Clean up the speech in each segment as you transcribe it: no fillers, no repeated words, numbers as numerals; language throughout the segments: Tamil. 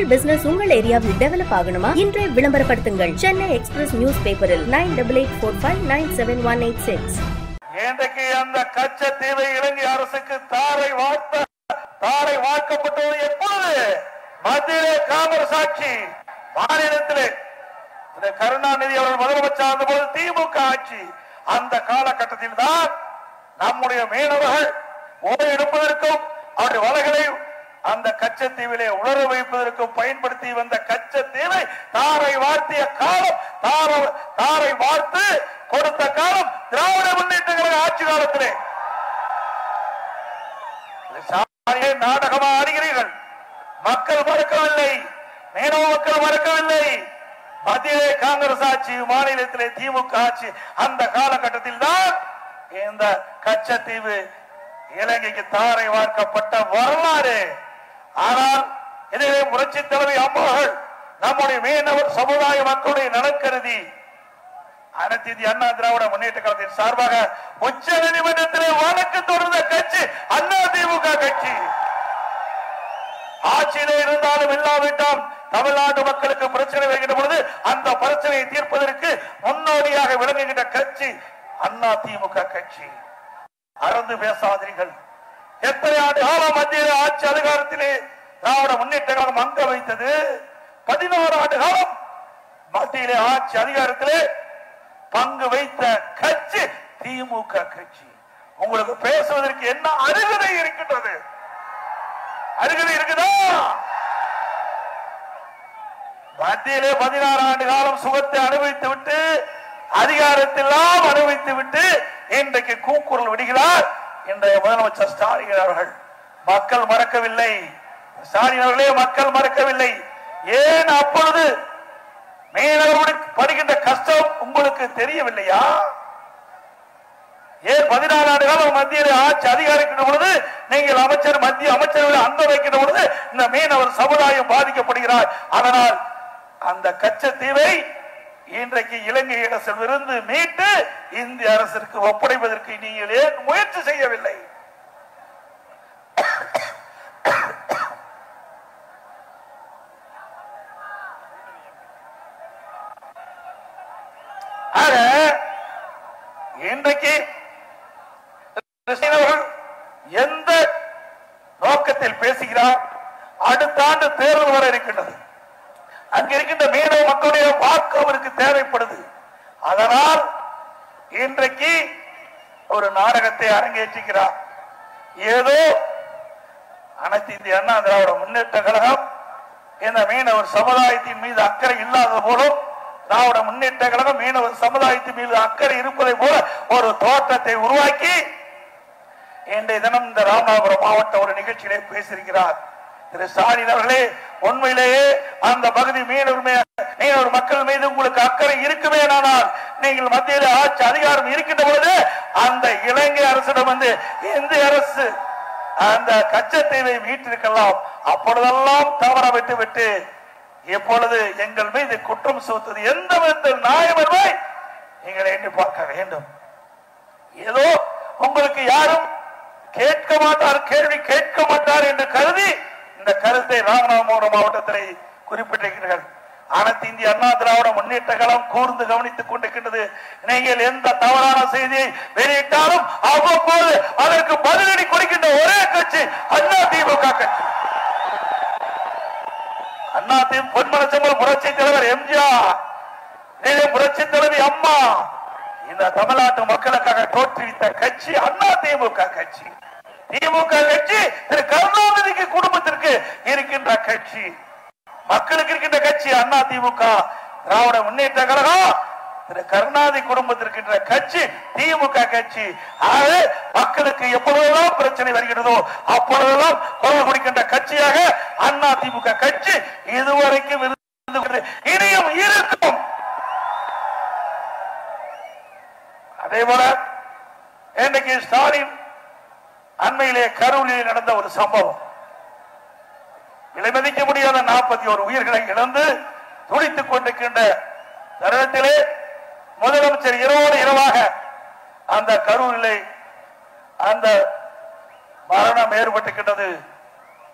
உங்கள் பிசினஸ் உங்கள் ஏரியாவில் டெவலப் ஆகணுமா? இன்றைய விளம்பரப்படுத்துங்கள். சென்னை எக்ஸ்பிரஸ் நியூஸ் பேப்பரில் 9884597186. இன்றைக்கு அந்த கச்சத்தீவை இலங்கை அரசுக்கு தாரை வார்க்கப்பட்டது எப்பொழுது? மத்தியிலே காங்கிரஸ் ஆட்சி, மாநிலத்திலே கருணாநிதி அவர்கள் முதலமைச்சர் ஆன போது திமுக ஆட்சி. அந்த காலகட்டத்தில் தான் நம்முடைய மீனவர்கள் ஓய்வெடுப்பதற்கும் அவருடைய வலைகளை அந்த கச்சத்தீவிலே உலர வைப்பதற்கும் பயன்படுத்தி வந்த கச்சத்தீவை தாரை வார்த்திய காலம், தாரை வார்த்து கொடுத்த காலம் திராவிட முன்னேற்ற கழக ஆட்சி காலத்திலே. நாடகமா ஆடுகிறீர்கள். மக்கள் மறக்கவில்லை, மீனவ மக்கள் மறக்கவில்லை. மத்தியிலே காங்கிரஸ் ஆட்சி, மாநிலத்திலே திமுக ஆட்சி. அந்த காலகட்டத்தில் தான் இந்த கச்சத்தீவு இலங்கைக்கு தாரை வார்க்கப்பட்ட வரலாறு. ஆனால் இதிலே புரட்சி தலைவி அம்மாள் நம்முடைய மீனவர் சமுதாய மக்களுடைய நலக்கருதி அனைத்து இந்திய அண்ணா திராவிட முன்னேற்ற கழகத்தின் சார்பாக உச்ச நீதிமன்றத்திலே வழக்கு தொடர்ந்த கட்சி அண்ணா திமுக கட்சி. ஆட்சியிலே இருந்தாலும் இல்லாவிட்டால் தமிழ்நாட்டு மக்களுக்கு பிரச்சனை வருகின்ற பொழுது அந்த பிரச்சனையை தீர்ப்பதற்கு முன்னோடியாக விளங்குகின்ற கட்சி அண்ணா திமுக கட்சி. அறந்து பேசாதீர்கள். எத்தனை ஆண்டு காலம் மத்திய ஆட்சி அதிகாரத்திலே திராவிட முன்னேற்ற கழகம் அங்க வைத்தது? 16 ஆண்டு காலம் மத்தியிலே ஆட்சி அதிகாரத்திலே பங்கு வைத்த கட்சி திமுக கட்சி. உங்களுக்கு பேசுவதற்கு என்ன அருகதை இருக்கின்றது? அருகதை இருக்குதா? மத்தியிலே 16 ஆண்டு காலம் சுகத்தை அனுபவித்து விட்டு, அதிகாரத்தெல்லாம் அனுபவித்து விட்டு இன்றைக்கு கூக்குரல் விடுகிறார் இன்றைய முதலமைச்சர் ஸ்டாலின் அவர்கள். மக்கள் மறக்கவில்லை. ஸ்டாலின் அவர்களே, மக்கள் மறக்கவில்லை. ஏன் அப்பொழுது மீனவர்கள் படுகின்ற கஷ்டம் உங்களுக்கு தெரியவில்லையா? ஏன் 14 ஆண்டு காலம் மத்தியில் ஆட்சி அதிகாரிக்கின்ற பொழுது நீங்கள் மத்திய அமைச்சர்களை அங்க வைக்கின்ற பொழுது இந்த மீனவர் சமுதாயம் பாதிக்கப்படுகிறார். அதனால் அந்த கச்சத்தீவை இன்றைக்கு இலங்கை அரசிலிருந்து மீட்டு இந்திய அரசிற்கு ஒப்படைப்பதற்கு நீங்கள் ஏன் முயற்சி செய்யவில்லை? இன்றைக்கு எந்த நோக்கத்தில் பேசுகிறார்? அடுத்த ஆண்டு தேர்தல் வர இருக்கின்றது. அங்க இருக்கின்ற மீனவ மக்களுடைய வாக்கு அவருக்கு தேவைப்படுது. அதனால் இன்றைக்கு ஒரு நாடகத்தை அரங்கேற்றுகிறார். ஏதோ அனைத்து இந்திய அண்ணா திராவிட முன்னேற்ற கழகம் இந்த மீனவர் சமுதாயத்தின் மீது அக்கறை இல்லாத போலும், திராவிட முன்னேற்ற கழகம் மீனவர் சமுதாயத்தின் மீது அக்கறை இருப்பதை போல ஒரு தோற்றத்தை உருவாக்கி இன்றைய தினம் இந்த ராமநாதபுரம் மாவட்ட ஒரு நிகழ்ச்சியிலே பேசியிருக்கிறார் திரு ஸ்டாலின் அவர்களே. உண்மையிலேயே அந்த பகுதி மீனவர் மக்கள் மீது உங்களுக்கு அக்கறை இருக்குமே, ஆனால் நீங்கள் மத்தியில் ஆட்சி அதிகாரம் இருக்கின்ற பொழுது அந்த இலங்கை அரசிடம் வந்து இந்திய அரசு அந்த கச்சத்தீவை மீட்டிருக்கலாம். அப்பொழுதெல்லாம் தவற விட்டு இப்பொழுது எங்கள் மீது குற்றம் சுமத்துவது எந்த விதத்தில் நியாயம் என்பதை நீங்கள் எண்ணி பார்க்க வேண்டும். ஏதோ உங்களுக்கு யாரும் கேட்க மாட்டார், கேள்வி கேட்க மாட்டார் என்று கருதி இந்த கருத்தை ராமநாதபுரம் மாவட்டத்தில் குறிப்பிட்டிருக்கிறீர்கள். அனைத்து இந்திய அண்ணா திராவிட முன்னேற்ற கழகம் கூர்ந்து கவனித்துக் கொண்டிருக்கின்றது. நீங்கள் எந்த தவறான செய்தியை வெளியிட்டாலும் அவ்வப்போது அதற்கு பதிலடி கொடுக்கின்ற ஒரே கட்சி அண்ணா திமுக கட்சி. அண்ணா திமுக பொன்மனச்செம்மல் புரட்சி தலைவர் எம்ஜிஆர், புரட்சி தலைவி அம்மா இந்த தமிழ்நாட்டு மக்களுக்காக தோற்றுவித்த கட்சி அண்ணா திமுக கட்சி. திமுக கட்சி திரு கருணாநிதிக்கு குடும்பத்திற்கு இருக்கின்ற கட்சி, மக்களுக்கு இருக்கின்ற கட்சி அண்ணா திமுக. திராவிட முன்னேற்ற கழகம் திரு கருணாநிதி குடும்பத்திற்கு கட்சி திமுக கட்சி. ஆகவே மக்களுக்கு எப்பொழுதெல்லாம் பிரச்சனை வருகிறதோ அப்பொழுதெல்லாம் குரல் கொடுக்கின்ற கட்சியாக அண்ணா திமுக கட்சி இதுவரைக்கும் இனியும் இருக்கும். அதே போல இன்றைக்கு ஸ்டாலின் அண்மையிலே கரூரில் நடந்த ஒரு சம்பவம், விலைமதிக்க முடியாத 41 உயிர்களை இழந்து துடித்துக் கொண்டிருக்கின்ற தருணத்திலே முதலமைச்சர் இரவோடு இரவாக அந்த கரூரிலே அந்த மரணம் ஏற்பட்டிருக்கின்றது.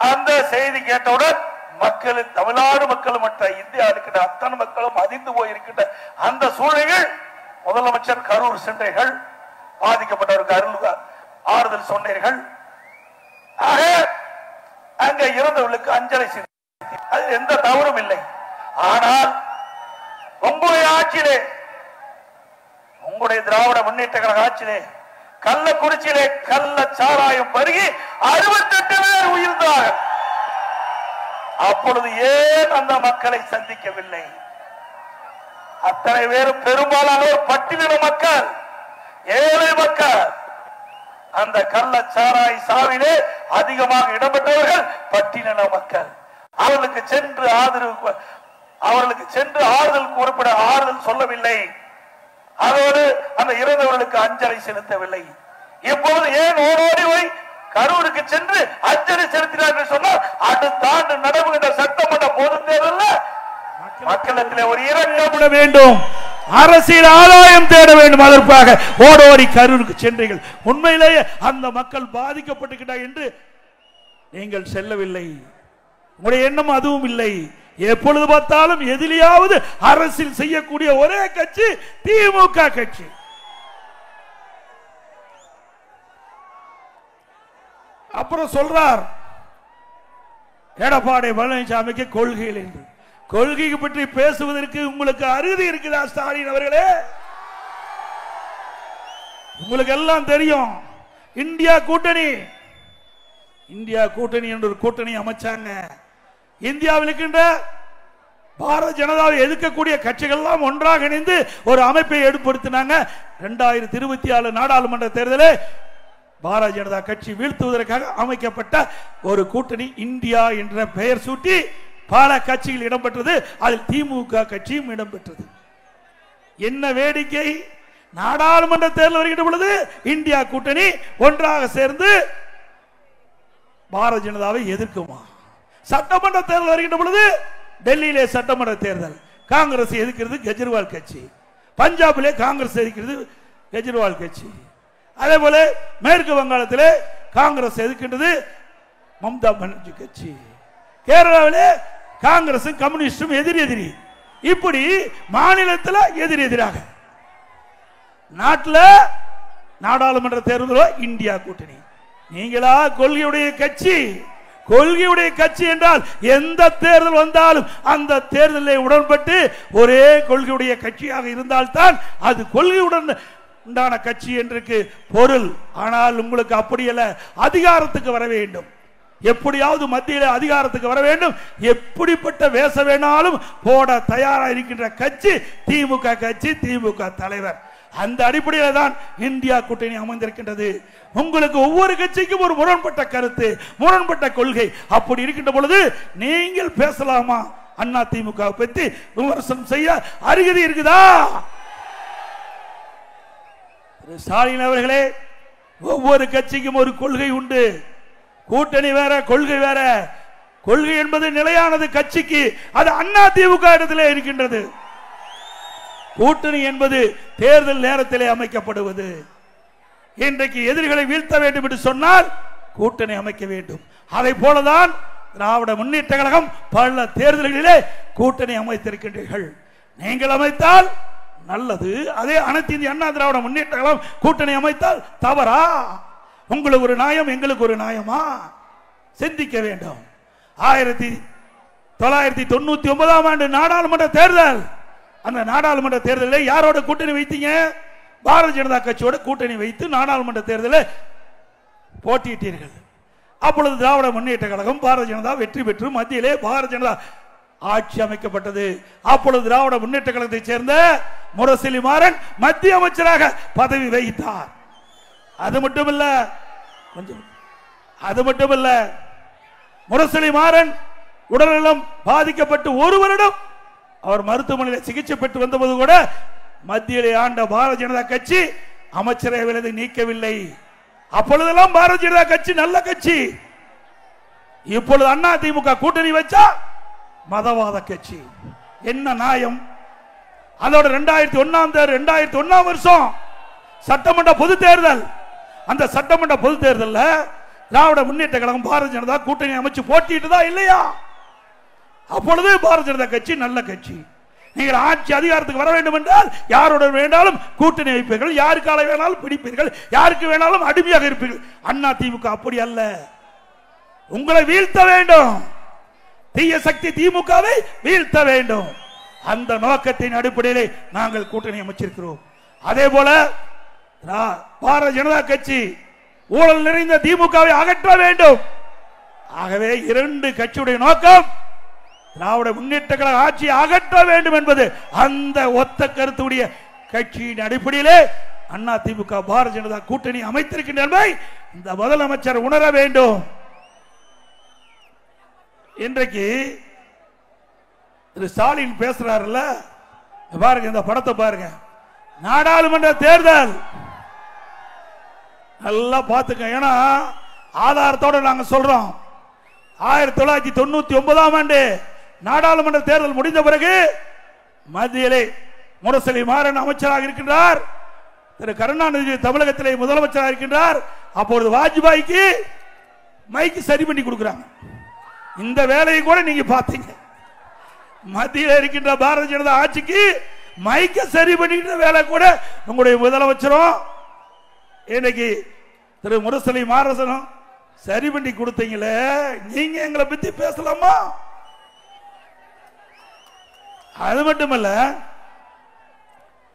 அந்த செய்தி கேட்டவுடன் மக்கள் மக்கள், தமிழ்நாடு மக்கள் மற்ற இந்தியா இருக்கின்ற அத்தனை மக்களும் அதிர்ந்து போயிருக்கின்ற அந்த சூழலில் முதலமைச்சர் கரூர் சென்றீர்கள், பாதிக்கப்பட்டவருக்கு ஆறுதல் சொன்னீர்கள். அங்க இறந்தவர்களுக்கு அஞ்சலி செலுத்தி அது எந்த தவறும் இல்லை. ஆனால் உங்களுடைய ஆட்சியிலே, உங்களுடைய திராவிட முன்னேற்ற கழக ஆட்சியிலே கள்ளக்குறிச்சியிலே கள்ள சாராயம் பருகி 68 பேர் உயிர்ந்தார்கள். அப்பொழுது ஏன் அந்த மக்களை சந்திக்கவில்லை? அத்தனை பேரும் பெரும்பாலானோர் பட்டியலின மக்கள், ஏழை மக்கள். அந்த கள்ளச்சாராய சாவிலே அதிகமாக இடம்பெற்றவர்கள் பட்டியலின மக்கள். அவர்களுக்கு சென்று ஆறுதல் கூறப்பட ஆறுதல் சொல்லவில்லை. அதோடு அந்த இறந்தவர்களுக்கு அஞ்சலி செலுத்தவில்லை. இப்போது ஏன் ஓடோடி போய் கரூருக்கு சென்று அஞ்சலி செலுத்தினார்கள் சொன்னால், அடுத்த ஆண்டு நடைபெறுகின்ற சட்டமன்ற பொதுத் தேர்தலில் மக்களிடத்திலே ஒரு இரக்கப்பட வேண்டும், அரசியல் ஆதாயம் தேட வேண்டும். அதற்காக ஓடோடி கரூருக்கு சென்றீர்கள். உண்மையிலேயே அந்த மக்கள் பாதிக்கப்பட்டுவிட்டார் என்று நீங்கள் செல்லவில்லை. உங்களுடைய எண்ணம் அதுவும் இல்லை. எப்பொழுது பார்த்தாலும் எதிலையாவது அரசியல் செய்யக்கூடிய ஒரே கட்சி திமுக கட்சி. அப்புறம் சொல்றார் எடப்பாடி பழனிசாமிக்கு கொள்கைகள் என்று. கொள்கை பற்றி பேசுவதற்கு உங்களுக்கு அருகதை இருக்குதா ஸ்டாலின் அவர்களே? உங்களுக்கு எல்லாம் தெரியும். இந்தியா கூட்டணி என்ற ஒரு கூட்டணி அமைச்சாங்க. இந்தியாவில் இருக்கின்ற பாரதிய ஜனதாவை எதிர்க்கக்கூடிய கட்சிகள் எல்லாம் ஒன்றாக இணைந்து ஒரு அமைப்பை ஏற்படுத்தினாங்க. 2024 நாடாளுமன்ற தேர்தலில் பாரதிய ஜனதா கட்சி வீழ்த்துவதற்காக அமைக்கப்பட்ட ஒரு கூட்டணி இந்தியா என்ற பெயர் சூட்டி பல கட்சிகள் இடம்பெற்றது. அதில் திமுக கட்சியும் இடம்பெற்றது. என்ன வேடிக்கை! நாடாளுமன்ற தேர்தல் வருகின்ற பொழுது இந்தியா கூட்டணி ஒன்றாக சேர்ந்து பாரதிய ஜனதாவை எதிர்க்குமா? சட்டமன்ற தேர்தல் வருகின்ற பொழுது டெல்லியிலே சட்டமன்ற தேர்தல் காங்கிரஸ் எதிர்க்கிறது கெஜ்ரிவால் கட்சி, பஞ்சாபிலே காங்கிரஸ் எதிர்க்கிறது கெஜ்ரிவால் கட்சி, அதே போல மேற்கு வங்காளத்திலே காங்கிரஸ் எதிர்க்கின்றது மம்தா பானர்ஜி கட்சி, கேரளாவிலே காங்கிரசும் கம்யூனிஸ்டும் எதிரி. இப்படி மாநிலத்தில் எதிராக, நாட்டில் நாடாளுமன்ற தேர்தல் இந்தியா கூட்டணி. நீங்களா கொள்கையுடைய கட்சி என்றால் எந்த தேர்தல் வந்தாலும் அந்த தேர்தலில் உடன்பட்டு ஒரே கொள்கையுடைய கட்சியாக இருந்தால்தான் அது கொள்கையுடன் உண்டான கட்சி என்று பொருள். ஆனால் உங்களுக்கு அப்படியல்ல, அதிகாரத்துக்கு வர வேண்டும். எப்படியாவது மத்தியில் அதிகாரத்துக்கு வர வேண்டும். எப்படிப்பட்ட வேஷ வேணாலும் போட தயாராக இருக்கின்ற கட்சி திமுக கட்சி, திமுக தலைவர். அந்த அடிப்படையில் தான் இந்தியா கூட்டணி அமைந்திருக்கின்றது. உங்களுக்கு ஒவ்வொரு கட்சிக்கும் ஒரு முரண்பட்ட கருத்து, முரண்பட்ட கொள்கை. அப்படி இருக்கின்ற பொழுது நீங்கள் பேசலாமா? அண்ணா திமுக பற்றி விமர்சனம் செய்ய அருகதை இருக்குதா? ஸ்டாலின் அவர்களே, ஒவ்வொரு கட்சிக்கும் ஒரு கொள்கை உண்டு. கூட்டணி வேற, கொள்கை வேற. கொள்கை என்பது நிலையானது கட்சிக்கு, அது அண்ணா திமுக இடத்திலே இருக்கின்றது. கூட்டணி என்பது தேர்தல் நேரத்திலே அமைக்கப்படுவது. இன்றைக்கு எதிரிகளை வீழ்த்த வேண்டும் என்று சொன்னால் கூட்டணி அமைக்க வேண்டும். அதை போலதான் திராவிட முன்னேற்ற கழகம் பல தேர்தல்களிலே கூட்டணி அமைத்திருக்கின்றீர்கள். நீங்கள் அமைத்தால் நல்லது. அதே அனைத்து இந்திய அண்ணா திராவிட முன்னேற்ற கழகம் கூட்டணி அமைத்தால் தவறா? உங்களுக்கு ஒரு நியாயம், எங்களுக்கு ஒரு நியாயமா? சிந்திக்க வேண்டும். 1999ஆம் ஆண்டு நாடாளுமன்ற தேர்தல், அந்த நாடாளுமன்ற தேர்தலில் யாரோட கூட்டணி வைத்தீங்க? பாரதிய ஜனதா கட்சியோட கூட்டணி வைத்து நாடாளுமன்ற தேர்தலில் போட்டியிட்டீர்கள். அப்பொழுது திராவிட முன்னேற்ற கழகம் பாரதிய ஜனதா வெற்றி பெற்று மத்தியிலே பாரதிய ஜனதா ஆட்சி அமைக்கப்பட்டது. அப்பொழுது திராவிட முன்னேற்ற கழகத்தை சேர்ந்த முரசொலி மாறன் மத்திய அமைச்சராக பதவி வகித்தார். அது மட்டுமல்ல, முரசொலி மாறன் உடல்நலம் பாதிக்கப்பட்டு ஒரு வருடம் அவர் மருத்துவமனையில் சிகிச்சை பெற்று வந்தபோது கூட மத்தியிலே ஆண்ட பாரதிய ஜனதா கட்சி அமைச்சரவையில் நீக்கவில்லை. அப்பொழுதெல்லாம் பாரதிய ஜனதா கட்சி நல்ல கட்சி. இப்பொழுது அண்ணா திமுக கூட்டணி வச்சா மதவாத கட்சி. என்ன நியாயம்? அதோட 2001ஆம் வருஷம் சட்டமன்ற பொது தேர்தல். அந்த சட்டமன்ற பொது தேர்தலில் திராவிட முன்னேற்ற கழகம் பாரதிய ஜனதா கூட்டணி அமைச்சு போட்டிட்டுதா இல்லையா? அப்பொழுது பாரதிய ஜனதா கட்சி நல்ல கட்சி. நீங்கள் ஆட்சி அதிகாரத்துக்கு வர வேண்டும் என்றால் யாருடன் வேண்டாலும் கூட்டணி வைப்பீர்கள், யாருக்கால வேணாலும் பிடிப்பீர்கள், யாருக்கு வேணாலும் அடிமையாக இருப்பீர்கள். அண்ணா திமுக அப்படி அல்ல. உங்களை வீழ்த்த வேண்டும், தீய சக்தி திமுகவை வீழ்த்த வேண்டும். அந்த நோக்கத்தின் அடிப்படையிலே நாங்கள் கூட்டணி அமைச்சிருக்கிறோம். அதே போல பாரதிய ஜனதா கட்சி ஊழல் நிறைந்த திமுகவை அகற்ற வேண்டும். ஆகவே இரண்டு கட்சியுடைய நோக்கம் திராவிட முன்னேற்ற கழக ஆட்சியை அகற்ற வேண்டும் என்பது அந்த ஒத்த கருத்துடைய கட்சியின் அடிப்படையிலே அண்ணா திமுக பாரதிய ஜனதா கூட்டணி அமைத்திருக்கின்ற என்பதை இந்த முதலமைச்சர் உணர வேண்டும். இன்றைக்கு திரு ஸ்டாலின் பேசுறாருல்ல, பாருங்க இந்த படத்தை பாருங்க. நாடாளுமன்ற தேர்தல் நல்லா பார்த்துக்க. ஏன்னா ஆதாரத்தோட நாங்க சொல்றோம். 1999ஆம் ஆண்டு நாடாளுமன்ற தேர்தல் முடிந்த பிறகு மத்தியிலே முரசொலி மாறன் அமைச்சராக இருக்கின்றார், திரு கருணாநிதி தமிழகத்திலே முதலமைச்சராக இருக்கின்றார். அப்பொழுது வாஜ்பாய்க்கு மைக்கு சரி பண்ணி கொடுக்கிறாங்க. இந்த வேலையை கூட நீங்க பார்த்தீங்க. மத்தியில் இருக்கின்ற பாரதிய ஜனதா ஆட்சிக்கு மைக்க சரி பண்ணிக்கிற வேலை கூட உங்களுடைய முதலமைச்சரும் இன்னைக்கு திரு முரசொலி மாறனும் சரி பண்ணி கொடுத்தீங்களே. நீங்க எங்களை பத்தி பேசலாமா? அது மட்டுமல்ல,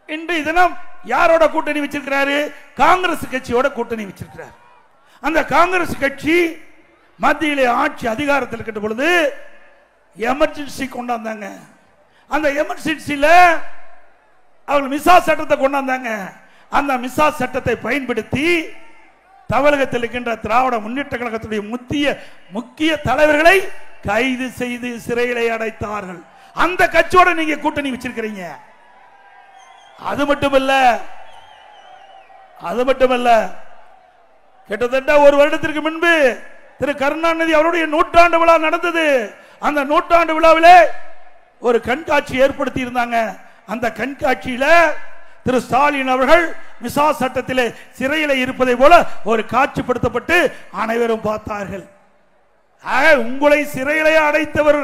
இன்றைய தினம் யாரோட கூட்டணி வச்சிருக்கிறாரு? காங்கிரஸ் கட்சியோட கூட்டணி வச்சிருக்கிறார். அந்த காங்கிரஸ் கட்சி மத்தியிலே ஆட்சி அதிகாரத்தில் இருக்கின்ற பொழுது எமர்ஜென்சி கொண்டாந்தாங்க. அந்த எமர்ஜென்சியில அவர்கள் மிசா சட்டத்தை கொண்டாந்தாங்க. அந்த மிசா சட்டத்தை பயன்படுத்தி தமிழகத்தில் இருக்கின்ற திராவிட முன்னேற்ற கழகத்துடைய முக்கிய தலைவர்களை கைது செய்து சிறையிலே அடைத்தார்கள். அந்த கட்சியோட நீங்க கூட்டணி வச்சிருக்கிறீங்க. அது மட்டுமல்ல கிட்டத்தட்ட ஒரு வருடத்திற்கு முன்பு திரு கருணாநிதி அவருடைய நூற்றாண்டு விழா நடந்தது. அந்த நூற்றாண்டு விழாவிலே ஒரு கண்காட்சி ஏற்படுத்தி இருந்தாங்க. அந்த கண்காட்சியில திரு ஸ்டாலின் அவர்கள் மிசா சட்டத்திலே சிறையில் இருப்பதை போல ஒரு காட்சிப்படுத்தப்பட்டு அனைவரும் பார்த்தார்கள். உங்களை சிறையிலே அடைத்தவர்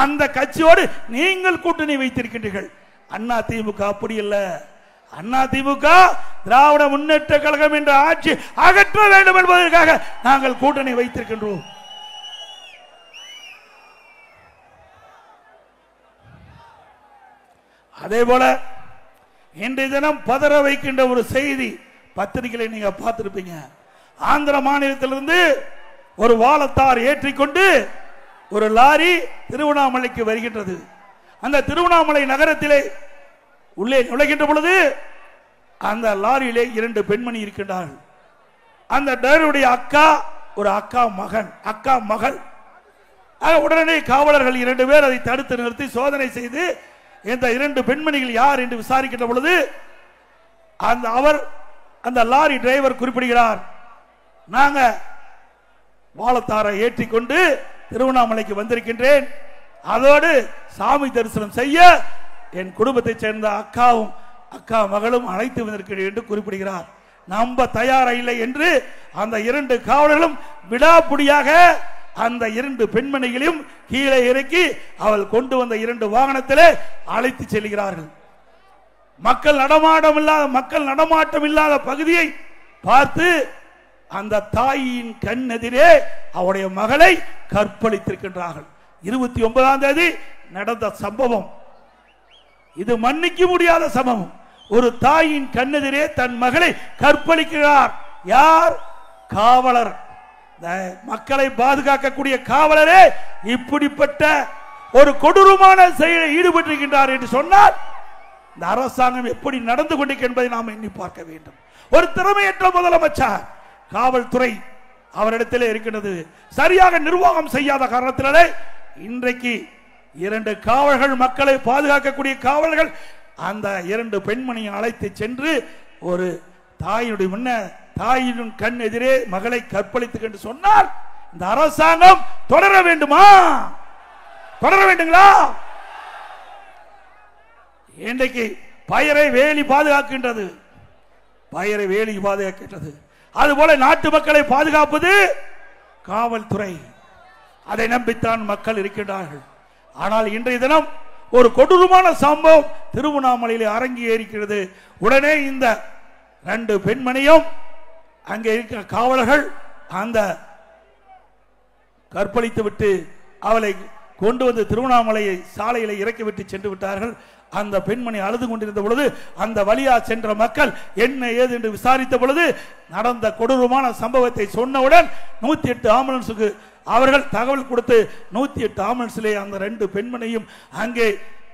அந்த கட்சியோடு நீங்கள் கூட்டணி வைத்திருக்கின்றீர்கள். அண்ணா திமுக அப்படி இல்ல. அண்ணா திமுக திராவிட முன்னேற்ற கழகம் என்ற ஆட்சி அகற்ற வேண்டும் என்பதற்காக நாங்கள் கூட்டணி வைத்திருக்கின்றோம். அதே போல இன்றைய தினம் பதற வைக்கின்ற ஒரு செய்தி பத்திரிகைகளை நீங்க பார்த்திருப்பீங்க. ஆந்திர மாநிலத்திலிருந்து ஒரு வாழத்தார் ஏற்றிக்கொண்டு ஒரு லாரி திருவண்ணாமலைக்கு வருகின்றது. அந்த திருவண்ணாமலை நகரத்திலே உள்ளே நுழைகின்ற பொழுது அந்த லாரியிலே 2 பெண்மணி இருக்கின்றார்கள். அந்த டிரைவருடைய அக்கா, ஒரு அக்கா மகள். உடனே காவலர்கள் 2 பேர் அதை தடுத்து நிறுத்தி சோதனை செய்து இந்த 2 பெண்மணிகள் யார் என்று விசாரிக்கின்ற பொழுது அந்த லாரி டிரைவர் குறிப்பிடுகிறார், நாங்க வாழத்தாரை ஏற்றிக்கொண்டு திருவண்ணாமலைக்கு வந்திருக்கின்றேன், அதோடு சாமி தரிசனம் செய்ய என் குடும்பத்தை சேர்ந்த அக்கா மகளும் அழைத்து வந்திருக்கிறேன் என்று குறிப்பிடுகிறார். நம்ப தயாரா இல்லை என்று அந்த 2 காவலர்களும் விடாப்புடியாக அந்த 2 பெண்மணிகளையும் கீழே இறக்கி அவள் கொண்டு வந்த 2 வாகனத்திலே அழைத்து செல்கிறார்கள். மக்கள் நடமாட்டம் இல்லாத பகுதியை பார்த்து அந்த தாயின் கண் எதிரே அவருடைய மகளை கற்பழித்திருக்கின்றார்கள். 29ஆம் தேதி நடந்த சம்பவம். இது மன்னிக்க முடியாத சம்பவம். ஒரு தாயின் கண்ணெதிரே தன் மகளை கற்பழிக்கிறார். யார்? காவலர். மக்களை பாதுகாக்கக்கூடிய காவலரே இப்படிப்பட்ட ஒரு கொடூரமான செயலில் ஈடுபட்டிருக்கின்றார் என்று சொன்னால் இந்த அரசாங்கம் எப்படி நடந்து கொண்டிருக்கிறது என்பதை நாம் எண்ணி பார்க்க வேண்டும். ஒரு திறமையற்ற முதலமைச்சர், காவல்துறை அவரிடத்திலே இருக்கின்றது. சரியாக நிர்வாகம் செய்யாத காரணத்தினாலே இன்றைக்கு 2 காவலர்கள், மக்களை பாதுகாக்கக்கூடிய காவலர்கள் அந்த 2 பெண்மணியை அழைத்து சென்று ஒரு தாயின் கண் எதிரே மகளை கற்பழித்து என்று சொன்னால் இந்த அரசாங்கம் தொடர வேண்டுமா? தொடர வேண்டுங்களா? இன்றைக்கு பயிரை வேலி பாதுகாக்கின்றது. அதுபோல நாட்டு மக்களை பாதுகாப்பது காவல்துறை. அதை நம்பித்தான் மக்கள் இருக்கின்றார்கள். ஆனால் இன்றைய தினம் ஒரு கொடூரமான சம்பவம் திருவண்ணாமலையில் அரங்கேறிக்கிறது. உடனே இந்த 2 பெண்மணியும் அங்கே இருக்கிற காவலர்கள் அந்த கற்பழித்து விட்டு அவளை கொண்டு வந்து திருவண்ணாமலையை சாலையில் இறக்கிவிட்டு சென்று விட்டார்கள். அந்த பெண்மணி அழுது கொண்டிருந்த பொழுது அந்த வழியா சென்ற மக்கள் என்ன ஏது என்று விசாரித்த பொழுது நடந்த கொடூரமான சம்பவத்தை சொன்னவுடன் 108 ஆம்புலன்ஸுக்கு அவர்கள் தகவல் கொடுத்து 108 ஆம்புலன்ஸிலே அந்த 2 பெண்மணியும் அங்கே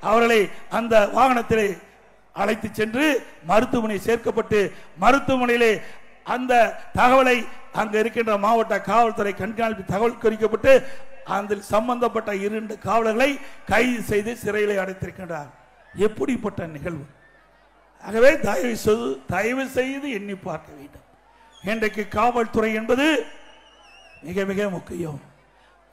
அவர்களை அந்த வாகனத்திலே அழைத்து சென்று மருத்துவமனை சேர்க்கப்பட்டு மருத்துவமனையிலே அந்த தகவலை அங்க இருக்கின்ற மாவட்ட காவல்துறை கண்காணிப்பு தகவல் குறிக்கப்பட்டு அதில் சம்பந்தப்பட்ட 2 காவலர்களை கைது செய்து சிறையிலே அடைத்திருக்கின்றார். எப்படிப்பட்ட நிகழ்வு! ஆகவே தயவு செய்து எண்ணி பார்க்க வேண்டும். இன்றைக்கு காவல்துறை என்பது மிக மிக முக்கியம்.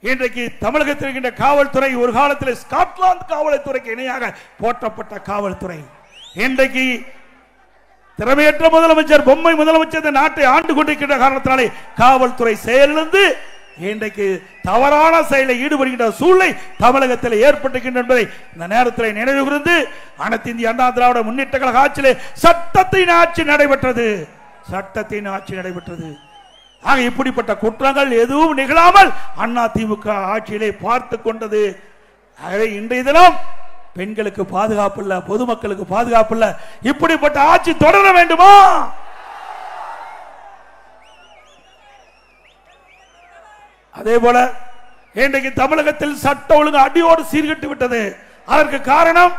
இன்றைக்கு தமிழகத்தில் இருக்கின்ற காவல்துறை ஒரு காலத்தில் ஸ்காட்லாந்து காவல்துறைக்கு இணையாக போற்றப்பட்ட காவல்துறை. இன்றைக்கு திறமையற்ற முதலமைச்சர் பொம்மை முதலமைச்சர் இந்த நாட்டை ஆண்டு கொண்டிருக்கின்ற காரணத்தினாலே காவல்துறை செயலிழந்து இன்றைக்கு தவறான செயலில் ஈடுபடுகின்ற சூழ்நிலை தமிழகத்தில் ஏற்பட்டிருக்கின்ற என்பதை இந்த நேரத்தில் நினைவு கூர்ந்து அனைத்து இந்திய அண்ணா திராவிட முன்னேற்ற கழக ஆட்சியிலே சட்டத்தின் ஆட்சி நடைபெற்றது. சட்டத்தின் ஆட்சி நடைபெற்றது. ஆக இப்படிப்பட்ட குற்றங்கள் எதுவும் நிகழாமல் அண்ணா திமுக ஆட்சியிலே பார்த்து கொண்டது. ஆகவே இன்றைய தினம் பெண்களுக்கு பாதுகாப்பு இல்ல, பொதுமக்களுக்கு பாதுகாப்பு இல்ல. இப்படிப்பட்ட ஆட்சி தொடர வேண்டுமா? அதே போல இன்றைக்கு தமிழகத்தில் சட்ட ஒழுங்கு அடியோடு சீர்கட்டு விட்டது. அதற்கு காரணம்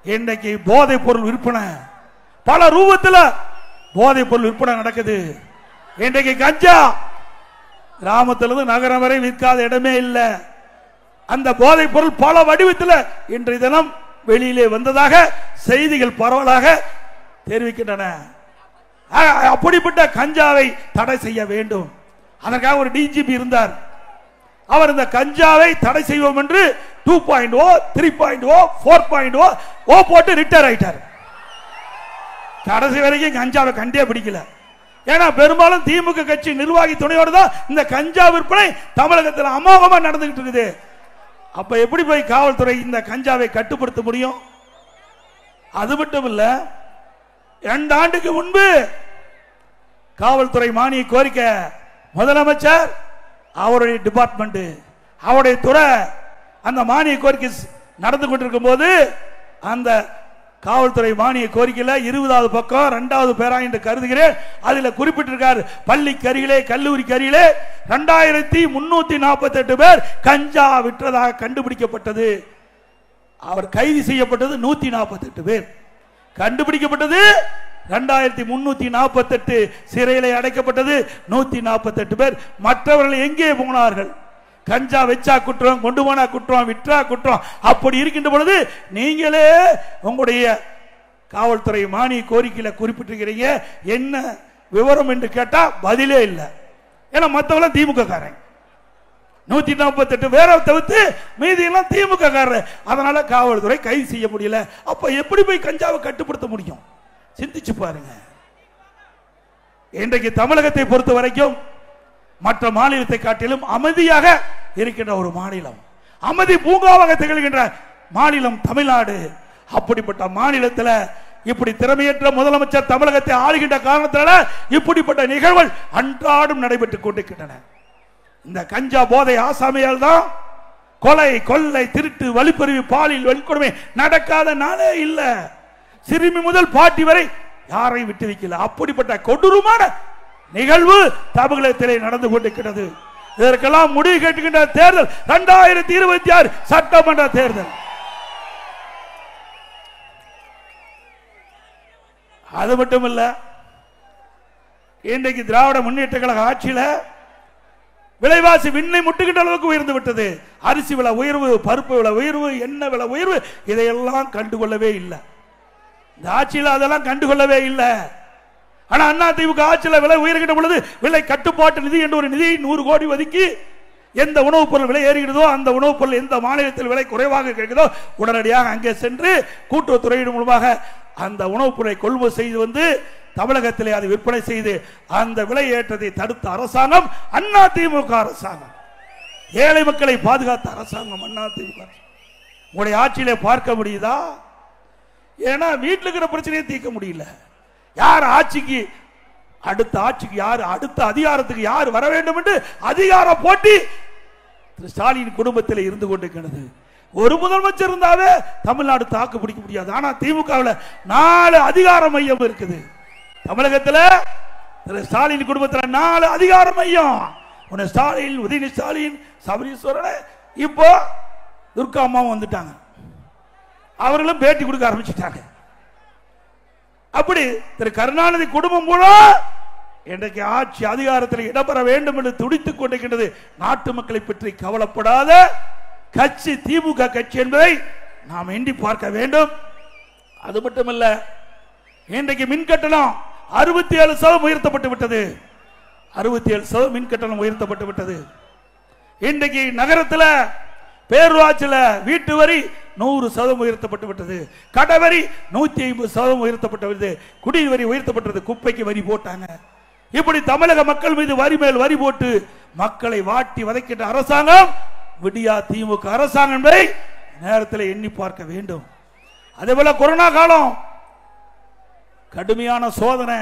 இன்றைக்கு போதைப் பொருள் விற்பனை, பல ரூபத்தில் போதைப் பொருள் விற்பனை நடக்குது. இன்றைக்கு கஞ்சா கிராமத்திலிருந்து நகரம் வரை விற்காத இடமே இல்லை. அந்த போதைப் பொருள் பல வடிவத்தில் இன்றைய தினம் வெளியிலே வந்ததாக செய்திகள் பரவலாக தெரிவிக்கின்றன. அப்படிப்பட்ட கஞ்சாவை தடை செய்ய வேண்டும். அதற்காக ஒரு டிஜிபி இருந்தார். அவர் இந்த கஞ்சாவை தடை செய்வோம் என்று 2.0, 3.0, 4.0 போட்டு ரிட்டையர் ஆயிட்டார். கடைசி வரைக்கும் கஞ்சாவை கண்டே பிடிக்கல. ஏன்னா பெரும்பாலும் திமுக கட்சி நிர்வாகி துணையோடு தான் இந்த கஞ்சா விற்பனை தமிழகத்தில் அமோகமா நடந்துகிட்டு இருக்குது. அப்ப எப்படி போய் காவல்துறை இந்த கஞ்சாவை கட்டுப்படுத்த முடியும்? அது மட்டும் இல்ல, 2 ஆண்டுக்கு முன்பு காவல்துறை மானிய கோரிக்கை முதலமைச்சர் அவருடைய டிபார்ட்மெண்ட் அவருடைய துறை அந்த மானிய கோரிக்கை நடந்து கொண்டிருக்கும் போது அந்த காவல்துறை மானிய கோரிக்கையில் 20வது பக்கம் 2வது பேரா என்று கருதுகிறேன். அதில் குறிப்பிட்டிருக்கார், பள்ளிக்கு அருகிலே கல்லூரிக்கு அருகிலே 2348 பேர் கஞ்சா விற்றதாக கண்டுபிடிக்கப்பட்டது. அவர் கைது செய்யப்பட்டது 148 பேர், கண்டுபிடிக்கப்பட்டது 2348, சிறையிலே அடைக்கப்பட்டது 148 பேர். மற்றவர்கள் எங்கே போனார்கள்? கஞ்சா வச்சா குற்றம், கொண்டு போனா குற்றம், விற்றா குற்றம். அப்படி இருக்கின்ற பொழுது நீங்களே உங்களுடைய காவல்துறை மானிய கோரிக்கையில குறிப்பிட்டிருக்கிறீங்க, என்ன விவரம் என்று கேட்டா பதிலே இல்லை. ஏன்னா மற்றவங்க திமுக காரன், 148 பேரை தவிர்த்து மீதி எல்லாம் திமுக காரர். அதனால காவல்துறை கைது செய்ய முடியல. அப்ப எப்படி போய் கஞ்சாவை கட்டுப்படுத்த முடியும்? சிந்திச்சு பாருங்க. இன்றைக்கு தமிழகத்தை பொறுத்த வரைக்கும் மற்ற மாநிலத்தை காட்டிலும் அமைதியாக இருக்கின்ற ஒரு மாநிலம், அமைதி பூங்காவாக திகழ்கின்ற மாநிலம் தமிழ்நாடு. அப்படிப்பட்ட மாநிலத்தில் இப்படி திறமையற்ற முதலமைச்சர் தமிழகத்தை ஆளுகின்ற காரணத்தினால இப்படிப்பட்ட நிகழ்வுகள் அன்றாடம் நடைபெற்றுக் கொண்டிருக்கின்றன. இந்த கஞ்சா போதை ஆசாமியால் தான் கொலை, கொள்ளை, திருட்டு, வழிப்பறிவு, பாலியல் வன்கொடுமை நடக்காத நாளே இல்லை. சிறுமி முதல் பாட்டி வரை யாரையும் விட்டு வைக்கல. அப்படிப்பட்ட கொடூரமான நிகழ்வு தமிழகத்திலே நடந்து கொண்டிருக்கிறது. இதற்கெல்லாம் முடிவு கேட்டுக்கின்ற தேர்தல் 2026 சட்டமன்ற தேர்தல். அது மட்டுமல்ல, இன்றைக்கு திராவிட முன்னேற்ற கழக ஆட்சியில விலைவாசி விண்ணை முட்டுகின்ற அளவுக்கு உயர்ந்து விட்டது. அரிசி விலை உயர்வு, பருப்பு விலை உயர்வு, எண்ணெய் விலை உயர்வு, இதையெல்லாம் கண்டுகொள்ளவே இல்லை. இந்த ஆட்சியில் அதெல்லாம் கண்டுகொள்ளவே இல்லை. ஆனா அண்ணா திமுக ஆட்சியில் விலை உயர்கின்ற பொழுது விலை கட்டுப்பாட்டு நிதி என்ற ஒரு நிதியை 100 கோடி ஒதுக்கி எந்த உணவுப் பொருள் விலை ஏறுகிறதோ அந்த உணவுப் பொருள் எந்த மாநிலத்தில் விலை குறைவாக கிடைக்கிறதோ உடனடியாக அங்கே சென்று கூட்டுறவுத்துறையின் மூலமாக அந்த உணவுப் பொருளை கொள்முதல் செய்து வந்து தமிழகத்திலே அதை விற்பனை செய்து அந்த விலை ஏற்றத்தை தடுத்த அரசாங்கம் அண்ணா திமுக அரசாங்கம். ஏழை மக்களை பாதுகாத்த அரசாங்கம் அண்ணா திமுக. உங்களுடைய ஆட்சியிலே பார்க்க முடியுதா? ஏன்னா வீட்டில் இருக்கிற பிரச்சனையை தீர்க்க முடியல. யார் ஆட்சிக்கு அடுத்த ஆட்சிக்கு யார் அடுத்த அதிகாரத்துக்கு யார் வர வேண்டும் என்று அதிகார போட்டி ஸ்டாலின் குடும்பத்தில் இருந்து கொண்டிருக்கிறது. ஒரு முதலமைச்சர் இருந்தாவே தமிழ்நாடு தாக்கு பிடிக்க முடியாது. ஆனா திமுகவில் 4 அதிகார மையம் இருக்குது. தமிழகத்தில் திரு ஸ்டாலின் குடும்பத்தில் 4 அதிகார மையம். ஸ்டாலின், உதயநிதி ஸ்டாலின், சபரீஸ்வரன், இப்போ துர்கா அம்மாவும் வந்துட்டாங்க. அவர்களும் பேட்டி கொடுக்க ஆரம்பிச்சுட்டாங்க. அப்படி திரு கருணாநிதி குடும்பம் கூட இன்றைக்கு ஆட்சி அதிகாரத்தில் இடம்பெற வேண்டும் என்று துடித்துக் கொண்டிருக்கிறது. நாட்டு மக்களை பற்றி கவலைப்படாத கட்சி திமுக கட்சி என்பதை நாம் எண்ணி பார்க்க வேண்டும். அது மட்டுமல்ல, இன்றைக்கு மின் கட்டணம் 67% உயர்த்தப்பட்டு விட்டது. 67% மின் கட்டணம் உயர்த்தப்பட்டு விட்டது. இன்றைக்கு நகரத்தில் பேரூராட்சியில் வீட்டு வரி 100% உயர்த்தப்பட்டு விட்டது. கடவரி 150% உயர்த்தப்பட்டு விட்டது. குடிநீர் வரி உயர்த்தப்பட்டது. குப்பைக்கு வரி போட்டாங்க. இப்படி தமிழக மக்கள் மீது வரி மேல் வரி போட்டு மக்களை வாட்டி வதைக்கின்ற அரசாங்கம் விடியா திமுக அரசாங்கம் என்பதை நேரத்தில் எண்ணி பார்க்க வேண்டும். அதே போல கொரோனா காலம் கடுமையான சோதனை.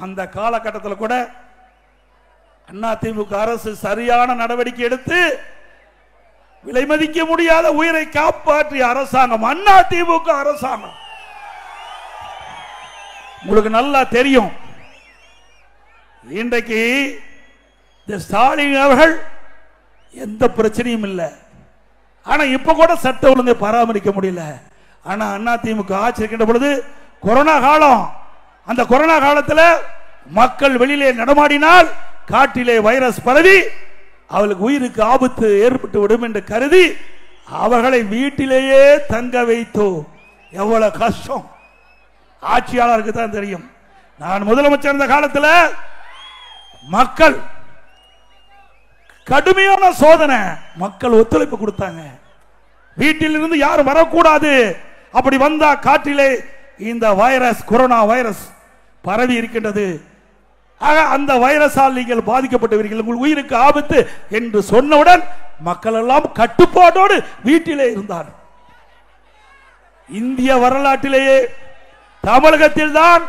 அந்த காலகட்டத்தில் கூட அண்ணா திமுக அரசு சரியான நடவடிக்கை எடுத்து விலை மதிக்க முடியாத உயிரை காப்பாற்றிய அரசாங்கம் அண்ணா திமுக அரசாங்கம். உங்களுக்கு நல்லா தெரியும், இன்றைக்கு ஸ்டாலின் அவர்கள் எந்த பிரச்சனையும் இல்லை. ஆனா இப்ப கூட சட்ட ஒழுங்கை பராமரிக்க முடியல. ஆனா அண்ணா திமுக ஆட்சி இருக்கின்ற பொழுது கொரோனா காலம், அந்த கொரோனா காலத்தில் மக்கள் வெளியிலே நடமாடினால் காட்டிலே வைரஸ் பரவி அவளுக்கு உயிருக்கு ஆபத்து ஏற்பட்டு விடும் என்று கருதி அவர்களை வீட்டிலேயே தங்க வைத்தோம். எவ்வளவு கஷ்டம் ஆட்சியாளருக்கு தான் தெரியும். நான் முதலமைச்சர் இருந்த காலத்தில் மக்கள் கடுமையான சோதனை, மக்கள் ஒத்துழைப்பு கொடுத்தாங்க. வீட்டில் இருந்து யாரும் வரக்கூடாது. அப்படி வந்தா காட்டிலே இந்த வைரஸ் கொரோனா வைரஸ் பரவி இருக்கின்றது. அந்த வைரஸால் நீங்கள் பாதிக்கப்பட்டவர்கள், உங்கள் உயிருக்கு ஆபத்து என்று சொன்னவுடன் மக்கள் எல்லாம் கட்டுப்பாட்டோடு வீட்டிலே இருந்தார். இந்திய வரலாற்றிலேயே தமிழகத்தில் தான்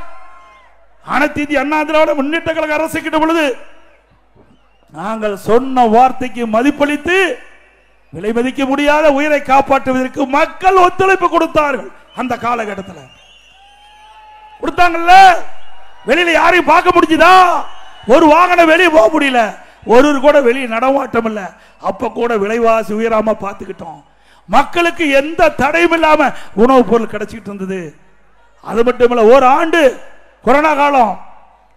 அனைத்து இந்திய அண்ணா திராவிட முன்னேற்ற கழக அரசு கிட்ட பொழுது நாங்கள் சொன்ன வார்த்தைக்கு மதிப்பளித்து விலை மதிக்க முடியாத உயிரை காப்பாற்றுவதற்கு மக்கள் ஒத்துழைப்பு கொடுத்தார்கள். அந்த காலகட்டத்தில் கொடுத்தாங்கல்ல. வெளியில யாரையும் பார்க்க முடிஞ்சுதா? ஒரு வாகனம் வெளியே போக முடியல, ஒரு கூட வெளியே நடமாட்டம் இல்ல. அப்ப கூட விலைவாசி உயராம பார்த்துக்கிட்டோம். மக்களுக்கு எந்த தடையும் இல்லாம உணவுப் பொருள் கிடைச்சிட்டு இருந்தது. அது மட்டுமல்ல, ஒரு ஆண்டு கொரோனா காலம்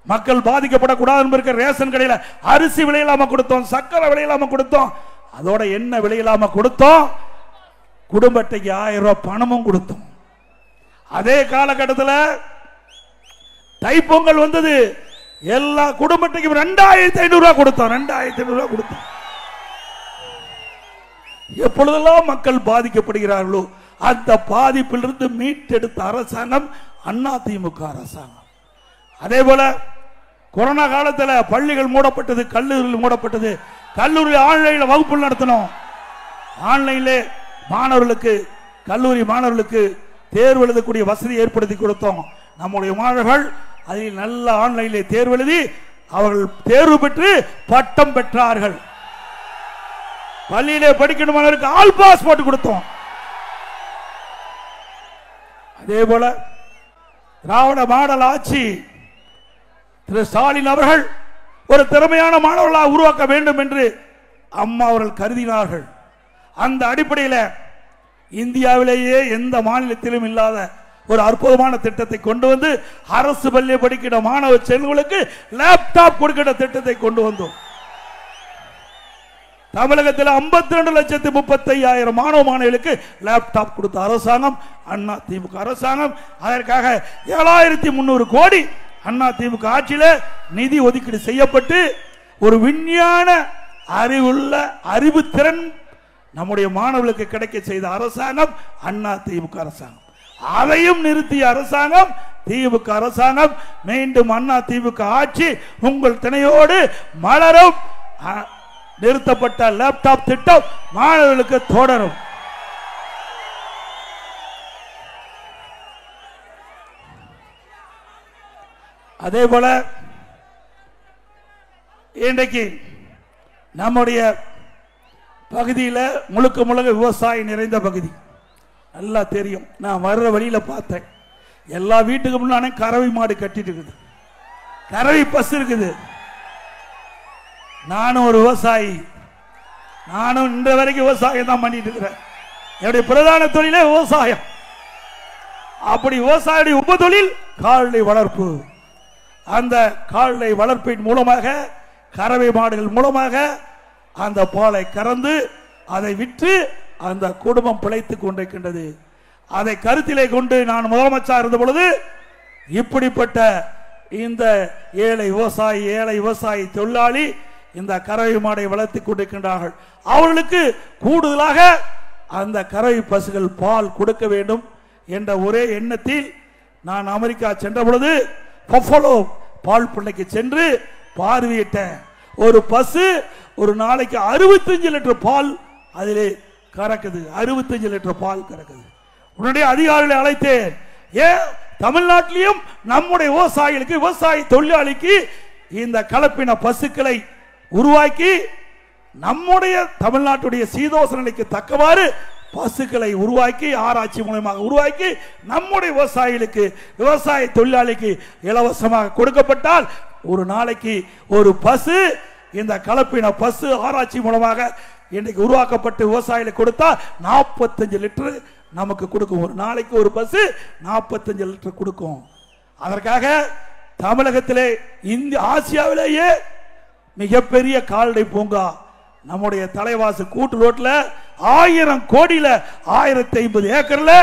மக்கள் பாதிக்கப்படக்கூடாது என்பதற்கு ரேஷன் கடையில் அரிசி விலையில்லாம கொடுத்தோம், சக்கரை விலையில்லாம கொடுத்தோம், அதோட என்ன விலையில்லாம கொடுத்தோம், குடும்ப அட்டைக்கு 1000 ரூபாய் பணமும் கொடுத்தோம். அதே காலகட்டத்தில் தைப்பொங்கல் வந்தது, எல்லா குடும்ப அட்டைக்கும் 2500 ரூபாய் கொடுத்தோம். 2500 ரூபாய் கொடுத்தோம். எப்பொழுதெல்லாம் மக்கள் பாதிக்கப்படுகிறார்களோ அந்த பாதிப்பிலிருந்து மீட்டெடுத்த அரசாங்கம் அண்ணா திமுக அரசாங்கம். அதே போல கொரோனா காலத்தில் பள்ளிகள் மூடப்பட்டது, கல்லூரிகள் மூடப்பட்டது. கல்லூரி ஆன்லைனில் வகுப்பு நடத்தணும். ஆன்லைனில் மாணவர்களுக்கு, கல்லூரி மாணவர்களுக்கு தேர்வு எழுதக்கூடிய வசதி ஏற்படுத்தி கொடுத்தோம். நம்முடைய மாணவர்கள் அதில் நல்ல ஆன்லைனில் தேர்வு எழுதி அவர்கள் தேர்வு பெற்று பட்டம் பெற்றார்கள். பள்ளியிலே படிக்கணுமானவருக்கு ஆல் பாஸ் போட்டு கொடுத்தோம். அதே போல திராவிட மாடல் ஆட்சி திரு ஸ்டாலின் அவர்கள் ஒரு திறமையான மாணவர்களாக உருவாக்க வேண்டும் என்று அம்மா அவர்கள் கருதினார்கள். அந்த அடிப்படையில் இந்தியாவிலேயே எந்த மாநிலத்திலும் இல்லாத ஒரு அற்புதமான திட்டத்தை கொண்டு வந்து அரசு பள்ளியை படிக்கிற மாணவ செல்வங்களுக்கு லேப்டாப் கொடுக்கிற திட்டத்தை கொண்டு வந்தோம். தமிழகத்தில் 52,35,000 மாணவ மாணவிகளுக்கு லேப்டாப் கொடுத்த அரசாங்கம் அண்ணா திமுக அரசாங்கம். அதற்காக 7,300 கோடி அண்ணா திமுக ஆட்சியில் நிதி ஒதுக்கீடு செய்யப்பட்டு ஒரு விஞ்ஞான அறிவுள்ள அறிவு திறன் நம்முடைய மாணவர்களுக்கு கிடைக்க செய்த அரசாங்கம் அண்ணா திமுக அரசாங்கம். அதையும் நிறுத்திய அரசாங்கம் திமுக அரசாங்கம். மீண்டும் அண்ணா திமுக ஆட்சி உங்கள் துணையோடு மலரும். நிறுத்தப்பட்ட லேப்டாப் திட்டம் மாணவர்களுக்கு தொடரும். அதே போல இன்றைக்கு நம்முடைய பகுதியில் முழுக்க முழுக்க விவசாயம் நிறைந்த பகுதி. நல்லா தெரியும். நான் வர்ற வழியில பார்த்தேன். எல்லா வீட்டுக்கு முன்னாடி கறவை மாடு கட்டிட்டு இருக்குது, கறவை பஸ் இருக்குது. நானும் ஒரு விவசாயி, நானும் இந்த வரைக்கும் விவசாயம் தான் பண்ணிட்டு இருக்கிறேன். என்னுடைய பிரதான தொழிலே விவசாயம். அப்படி விவசாயியுடைய உப தொழில் கால்நடை வளர்ப்பு. அந்த கால்நடை வளர்ப்பின் மூலமாக, கறவை மாடுகள் மூலமாக அந்த பாலை கறந்து அதை விற்று அந்த குடும்பம் பிழைத்துக் கொண்டிருக்கின்றது. அதை கருத்திலே கொண்டு நான் முதலமைச்சர் இருந்த பொழுது இப்படிப்பட்ட இந்த ஏழை விவசாயி தொழிலாளி இந்த கறவை மாடை வளர்த்துக் கொண்டிருக்கின்றார்கள். அவர்களுக்கு கூடுதலாக அந்த கறவை பசுகள் பால் கொடுக்க வேண்டும் என்ற ஒரே எண்ணத்தில் நான் அமெரிக்கா சென்ற பொழுது பஃபலோ பால் பண்ணைக்கு சென்று பார்வையிட்டேன். ஒரு பசு ஒரு நாளைக்கு 65 லிட்டர் பால் அதிலே கறக்குது. 65 லிட்டர் பால் கறக்குது. உடனே அதிகாரிகளை அழைத்தேன். ஏன் தமிழ்நாட்டிலையும் நம்முடைய விவசாயிகளுக்கு, விவசாய தொழிலாளிக்கு இந்த கலப்பின பசுக்களை உருவாக்கி நம்முடைய தமிழ்நாட்டுடைய சீதோஷ நிலைக்கு தக்கவாறு பசுக்களை உருவாக்கி ஆராய்ச்சி மூலமாக உருவாக்கி நம்முடைய விவசாயிகளுக்கு, விவசாய தொழிலாளிக்கு இலவசமாக கொடுக்கப்பட்டால் ஒரு நாளைக்கு ஒரு பசு, இந்த கலப்பின பசு ஆராய்ச்சி மூலமாக இன்றைக்கு உருவாக்கப்பட்டு விவசாயிகளுக்கு கொடுத்தா 45 லிட்டர் நமக்கு கொடுக்கும். ஒரு நாளைக்கு ஒரு பசு 45 லிட்டர் கொடுக்கும். அதற்காக தமிழகத்திலே இந்த ஆசியாவிலேயே மிகப்பெரிய கால்நடை பூங்கா நம்முடைய தலைவாசல் கூட்டு ரோட்ல 1000 கோடியில 1050 ஏக்கர்ல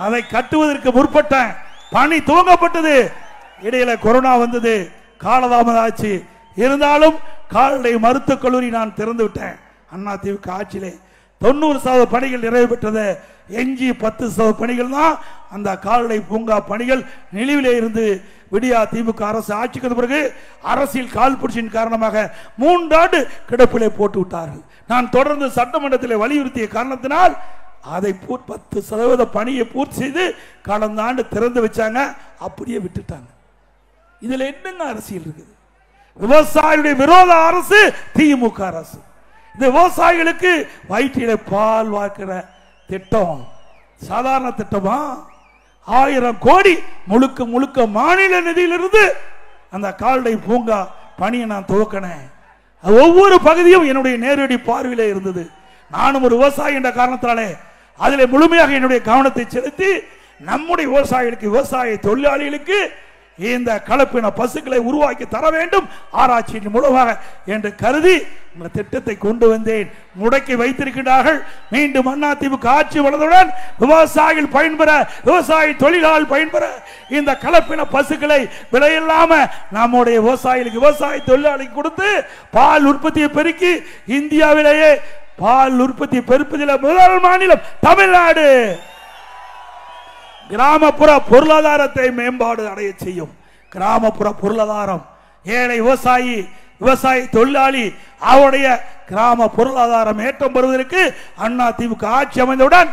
அதை கட்டுவதற்கு முற்பட்டேன். பணி துவங்கப்பட்டது. இடையில கொரோனா வந்தது, காலதாமதம் ஆச்சு. இருந்தாலும் கால்நடை மருத்துவக் கல்லூரி நான் திறந்து விட்டேன். அண்ணா திமுக ஆட்சியிலே 90% பணிகள் நிறைவு பெற்றது. எஞ்சி 10% பணிகள் தான் அந்த கால்நடை பூங்கா பணிகள் நிலுவிலே இருந்து விடியா திமுக அரசு ஆட்சிக்கு வந்த பிறகு அரசியல் கால்புரட்சியின் காரணமாக 3 ஆண்டு கிடப்பிலே போட்டு விட்டார்கள். நான் தொடர்ந்து சட்டமன்றத்தில் வலியுறுத்திய காரணத்தினால் அதை 10% பணியை பூர்த்தி செய்து கடந்த ஆண்டு திறந்து வச்சாங்க. அப்படியே விட்டுட்டாங்க. இதுல என்னங்க அரசியல் இருக்குது? விவசாயிகளுடைய விரோத அரசு திமுக அரசு. இந்த விவசாயிகளுக்கு வயிற்றில பால் வார்க்கிற திட்டம் சாதாரண திட்டமா? 1000 கோடி முழுக்க முழுக்க மாநில நிதியிலிருந்து அந்த கால்நடை பூங்கா பணியை நான் துவக்கினேன். ஒவ்வொரு பகுதியும் என்னுடைய நேரடி பார்வையிலே இருந்தது. நானும் ஒரு விவசாயி என்ற காரணத்தினாலே அதில் முழுமையாக என்னுடைய கவனத்தை செலுத்தி நம்முடைய விவசாயிகளுக்கு, விவசாய தொழிலாளிகளுக்கு இந்த கலப்பின பசுக்களை உருவாக்கி தர வேண்டும் ஆராய்ச்சியின் மூலமாக என்று கருதி இந்த திட்டத்தை கொண்டு வந்தேன். முடக்கி வைத்திருக்கிறார்கள். மீண்டும் அதிமுக ஆட்சி வளர்ந்தவுடன் விவசாயிகள் பயன்பெற, விவசாய தொழிலாளர்கள் பயன்பெற இந்த கலப்பின பசுக்களை விலையில்லாம நம்முடைய விவசாயிகளுக்கு, விவசாய தொழிலாளிக்கு கொடுத்து பால் உற்பத்தியை பெருக்கி இந்தியாவிலேயே பால் உற்பத்தி பெருப்பதில் முதல் மாநிலம் தமிழ்நாடு. கிராமப்புற பொருளாதாரத்தை மேம்பாடு அடைய செய்யும். கிராமப்புற பொருளாதாரம், ஏழை விவசாயி, விவசாய தொழிலாளி அவருடைய கிராம பொருளாதாரம் ஏற்றம் பெறுவதற்கு அண்ணா திமுக ஆட்சி அமைந்தவுடன்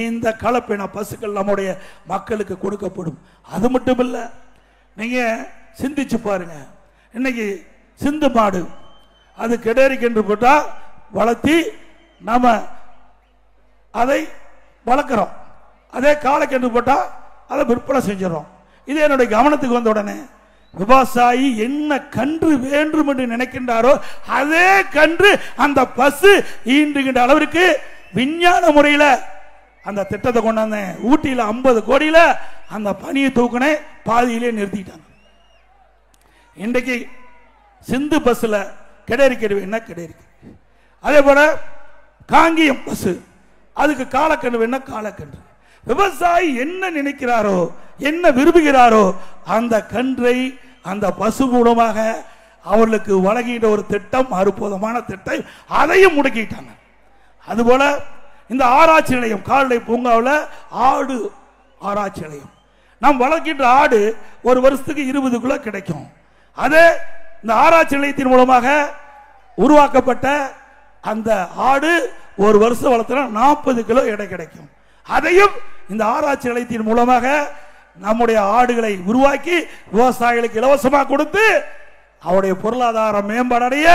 இந்த கலப்பின பசுக்கள் நம்முடைய மக்களுக்கு கொடுக்கப்படும். அது மட்டும் இல்ல, நீங்க சிந்திச்சு பாருங்க. இன்னைக்கு சிந்து மாடு அது கெடேரிக்கு என்று போட்டா வளர்த்தி நாம அதை வளர்க்கிறோம். அதே காலக்கன்று போட்டா அதை விற்பனை செஞ்சிடறோம். இது என்னுடைய கவனத்துக்கு வந்த உடனே விவசாயி என்ன கன்று வேண்டும் என்று நினைக்கின்றாரோ அதே கன்று அந்த பசு ஈண்டுகின்ற அளவிற்கு விஞ்ஞான முறையில் அந்த திட்டத்தை கொண்டாந்தேன். ஊட்டியில் 50 கோடியில அந்த பணியை தூக்கினே பாதியிலே நிறுத்திட்டாங்க. இன்றைக்கு சிந்து பஸ்ல கெடேரிக்கருவி என்ன கெடேரிக்கு, அதே போல காங்கியம் பசு அதுக்கு காலக்கன்று என்ன காலக்கன்று. விவசாயி என்ன நினைக்கிறாரோ, என்ன விரும்புகிறாரோ அந்த கன்றை அந்த பசு மூலமாக அவர்களுக்கு வழங்குகின்ற ஒரு திட்டம், அற்புதமான திட்டம், அதையும் முடக்கிட்டாங்க. அதுபோல இந்த ஆராய்ச்சி நிலையம், கால்நடை பூங்காவில் ஆடு ஆராய்ச்சி நிலையம், நாம் வளர்க்கின்ற ஆடு ஒரு வருஷத்துக்கு 20 கிலோ கிடைக்கும். அதே இந்த ஆராய்ச்சி நிலையத்தின் மூலமாக உருவாக்கப்பட்ட அந்த ஆடு ஒரு வருஷம் வளர்த்தா 40 கிலோ எடை கிடைக்கும். அதையும் இந்த ஆராய்ச்சி நிலையத்தின் மூலமாக நம்முடைய ஆடுகளை உருவாக்கி விவசாயிகளுக்கு இலவசமாக கொடுத்து அவருடைய பொருளாதார மேம்பாடைய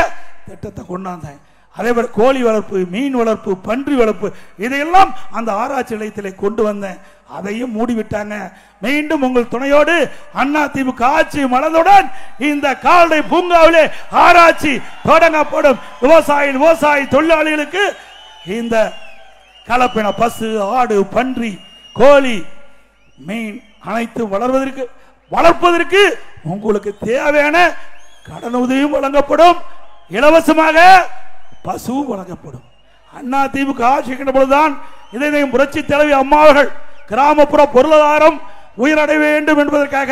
திட்டத்தை கொண்டாந்தேன். அதே போல கோழி வளர்ப்பு, மீன் வளர்ப்பு, பன்றி வளர்ப்பு இதையெல்லாம் அந்த ஆராய்ச்சி நிலையத்திலே கொண்டு வந்தேன். அதையும் மூடிவிட்டாங்க. மீண்டும் உங்கள் துணையோடு அதிமுக ஆட்சி மலர்ந்தவுடன் இந்த கால்நடை பூங்காவிலே ஆராய்ச்சி தொடங்கப்படும். விவசாய தொழிலாளிகளுக்கு இந்த கலப்பின பசு, ஆடு, பன்றி, கோழி, மீன் அனைத்து வளர்ப்பதற்கு உங்களுக்கு தேவையான கடன் உதவியும் வழங்கப்படும். இலவசமாக பசு வழங்கப்படும். அதிமுக ஆட்சிக்கின்ற பொழுதுதான் இதை புரட்சி தலைவி அம்மா அவர்கள் கிராமப்புற பொருளாதாரம் உயரடைய வேண்டும் என்பதற்காக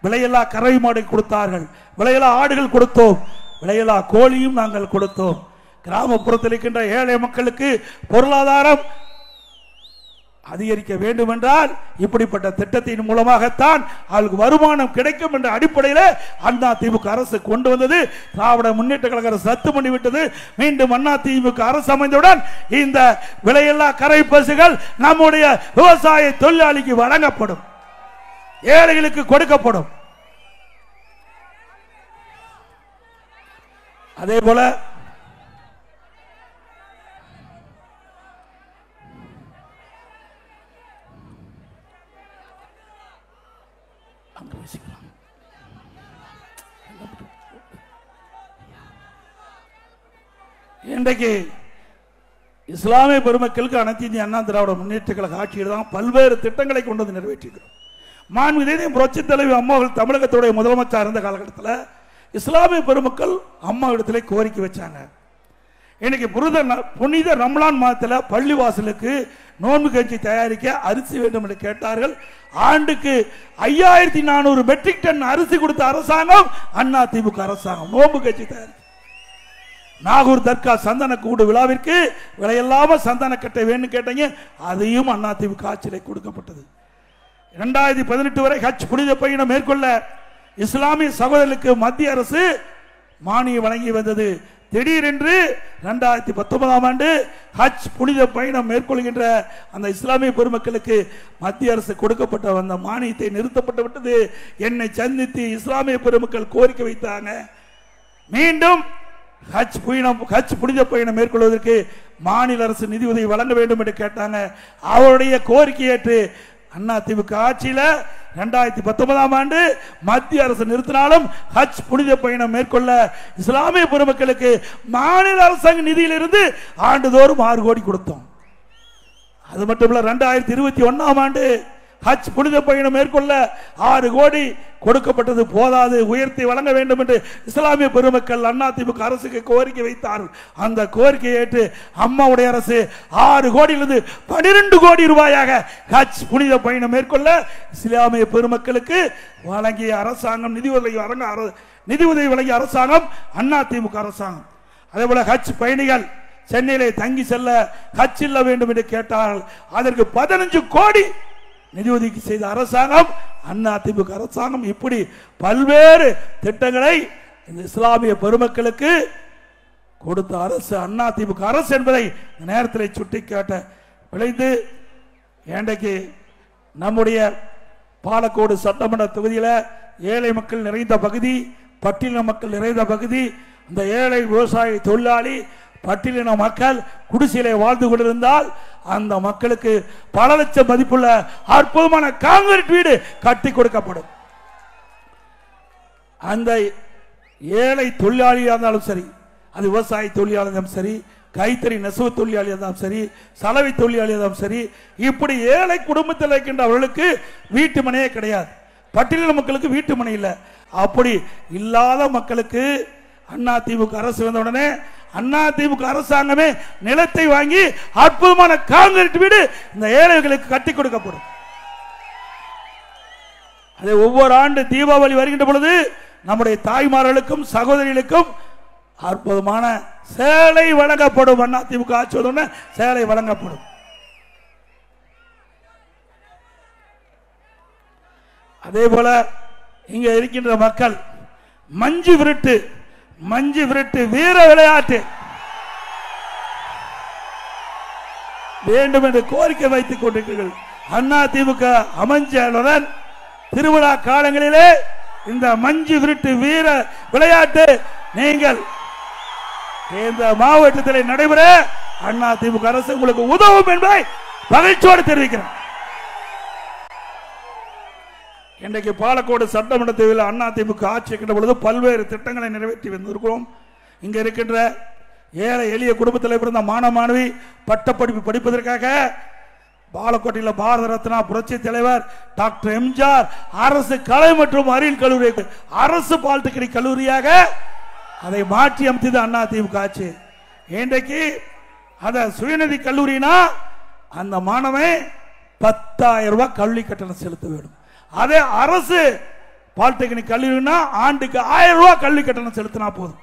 விலையில்லா கறவை மாடு கொடுத்தார்கள், விலையில்லா ஆடுகள் கொடுத்தோம், விலையில்லா கோழியும் நாங்கள் கொடுத்தோம். கிராமப்புறத்தில் இருக்கின்ற ஏழை மக்களுக்கு பொருளாதாரம் அதிகரிக்க வேண்டும் என்றால் இப்படிப்பட்ட திட்டத்தின் மூலமாகத்தான் அவர்களுக்கு வருமானம் கிடைக்கும் என்ற அடிப்படையில் அதிமுக அரசு கொண்டு வந்தது. திராவிட முன்னேற்ற கழக அரசு ரத்து பண்ணிவிட்டது. மீண்டும் அதிமுக அரசு அமைந்தவுடன் இந்த விலையில்லா கரை பசுகள் நம்முடைய விவசாய தொழிலாளிக்கு வழங்கப்படும், ஏழைகளுக்கு கொடுக்கப்படும். அதே போல இன்றைக்கு இஸ்லாமிய பெருமக்களுக்கு அனைத்து இந்திய அண்ணா திராவிட முன்னேற்ற கழக ஆட்சியில் தான் பல்வேறு திட்டங்களை கொண்டு வந்து நிறைவேற்றிக்கிறோம். மாண்புமிகு புரட்சி தலைவி அம்மா அவர்கள் தமிழகத்துடைய முதலமைச்சர் இருந்த காலகட்டத்தில் இஸ்லாமிய பெருமக்கள் அம்மா இடத்துல கோரிக்கை வச்சாங்க. இன்னைக்கு புனித ரமலான் மாதத்தில் பள்ளிவாசலுக்கு நோன்பு கஞ்சி தயாரிக்க அரிசி வேண்டும் என்று கேட்டார்கள். ஆண்டுக்கு 5400 மெட்ரிக் டன் அரிசி கொடுத்த அரசாங்கம் அதிமுக அரசாங்கம். நோன்பு கஞ்சி தயாரிக்க நாகூர் தர்கா சந்தன கூடு விழாவிற்கு விலையில்லாம சந்தன கட்டை வேணும் கேட்டீங்க, அதையும் அதிமுக ஆட்சியில் கொடுக்கப்பட்டது. 2018 வரை ஹஜ் புனித பயணம் மேற்கொள்ள இஸ்லாமிய சகோதரர்களுக்கு மத்திய அரசு மானியம் வழங்கி வந்தது. திடீரென்று 2019ஆம் ஆண்டு ஹஜ் புனித பயணம் மேற்கொள்கின்ற அந்த இஸ்லாமிய பெருமக்களுக்கு மத்திய அரசு கொடுக்கப்பட்ட அந்த மானியத்தை நிறுத்தப்பட்டு விட்டது. என்னை சந்தித்து இஸ்லாமிய பெருமக்கள் கோரிக்கை வைத்தாங்க. மீண்டும் ஹஜ் புனித பயணம் மேற்கொள்வதற்கு மாநில அரசு நிதி உதவி வழங்க வேண்டும் என்று கேட்டாங்க. அவருடைய கோரிக்கை ஏற்று அதிமுக ஆட்சியில் 2019ஆம் ஆண்டு மத்திய அரசு நிறுத்தினாலும் ஹஜ் புனித பயணம் மேற்கொள்ள இஸ்லாமிய பெருமக்களுக்கு மாநில அரசாங்க நிதியிலிருந்து ஆண்டுதோறும் 6 கோடி கொடுத்தோம். அது மட்டுமல்ல 2021ஆம் ஆண்டு ஹஜ் புனித பயணம் மேற்கொள்ள 6 கோடி கொடுக்கப்பட்டது போதாது, உயர்த்தி வழங்க வேண்டும் என்று இஸ்லாமிய பெருமக்கள் அதிமுக அரசுக்கு கோரிக்கை வைத்தார்கள். அந்த கோரிக்கையை ஏற்று அம்மாவுடைய அரசு 6 கோடியிலிருந்து 12 கோடி ரூபாயாக ஹஜ் புனித பயணம் மேற்கொள்ள இஸ்லாமிய பெருமக்களுக்கு வழங்கிய அரசாங்கம், நிதி உதவி வழங்கிய அரசாங்கம் அதிமுக அரசாங்கம். அதே போல ஹஜ் பயணிகள் சென்னையிலே தங்கி செல்ல ஹஜ் இல்ல வேண்டும் என்று கேட்டார்கள். அதற்கு 15 கோடி நிதி ஒதுக்கீடு செய்த அரசாங்கம் அதிமுக அரசாங்கம். இப்படி பல்வேறு திட்டங்களை இந்த இஸ்லாமிய பெருமக்களுக்கு கொடுத்த அரசு அதிமுக அரசு என்பதை நேரத்தில் சுட்டிக்காட்ட விளைந்து, இன்றைக்கு நம்முடைய பாலக்கோடு சட்டமன்ற தொகுதியில் ஏழை மக்கள் நிறைந்த பகுதி, பட்டியலின மக்கள் நிறைந்த பகுதி. இந்த ஏழை விவசாய தொழிலாளி பட்டியலின மக்கள் குடிசையிலே வாழ்ந்து கொண்டிருந்தால் அந்த மக்களுக்கு பல லட்சம் மதிப்புள்ள அற்புதமான கான்கிரீட் வீடு கட்டி கொடுக்கப்படும். அந்த ஏழை தொழிலாளியாக இருந்தாலும் சரி, அது விவசாய தொழிலாளியாக இருந்தாலும் சரி, கைத்தறி நெசவு தொழிலாளியாக இருந்தாலும் சரி, சலவை தொழிலாளியாக இருந்தாலும் சரி, இப்படி ஏழை குடும்பத்தில் இருக்கின்ற அவர்களுக்கு வீட்டு மனையே கிடையாது. பட்டியலின மக்களுக்கு வீட்டு மனை இல்லை. அப்படி இல்லாத மக்களுக்கு அதிமுக அரசு வந்தவுடனே அதிமுக அரசாங்கமே நிலத்தை வாங்கி அற்புதமான கான்கிரீட் வீடு இந்த ஏழைகளுக்கு கட்டி கொடுக்கப்படும். அதை ஒவ்வொரு ஆண்டு தீபாவளி வருகின்ற பொழுது நம்முடைய தாய்மார்களுக்கும் சகோதரிகளுக்கும் அற்புதமான சேலை வழங்கப்படும். அதிமுக ஆட்சி வந்தவுடனே சேலை வழங்கப்படும். அதே போல இங்க இருக்கின்ற மக்கள் மஞ்சு விரட்டு வீர விளையாட்டு வேண்டும் என்று கோரிக்கை வைத்துக் கொண்டிருக்கிறீர்கள். அதிமுக அமைச்சருடன் திருவிழா காலங்களிலே இந்த மஞ்சு விருட்டு வீர விளையாட்டு நீங்கள் இந்த மாவட்டத்தில் நடைபெற அதிமுக அரசு உங்களுக்கு உதவும் என்பதை மகிழ்ச்சியோடு தெரிவிக்கிறேன். இன்றைக்கு பாலக்கோடு சட்டமன்ற தேர்தலில் அதிமுக ஆட்சி இருக்கின்ற பொழுது பல்வேறு திட்டங்களை நிறைவேற்றி வந்திருக்கிறோம். இங்க இருக்கின்ற ஏழை எளிய குடும்பத்தில் பிறந்த மாணவ மாணவி பட்டப்படிப்பு படிப்பதற்காக பாலக்கோட்டையில் பாரத ரத்னா புரட்சி தலைவர் டாக்டர் எம்ஜிஆர் அரசு கலை மற்றும் அறிவியல் கல்லூரி அரசு பாலிடெக்னிக் கல்லூரியாக அதை மாற்றி அமைத்தது அதிமுக ஆட்சி. இன்றைக்கு அத சுயநிதி கல்லூரினா அந்த மாணவன் 10,000 ரூபாய் கல்வி கட்டணம் செலுத்த வேண்டும். அதே அரசு பாலிடெக்னிக் கல்லூரினா ஆண்டுக்கு 1000 ரூபாய் கல்வி கட்டணம் செலுத்தினா போதும்,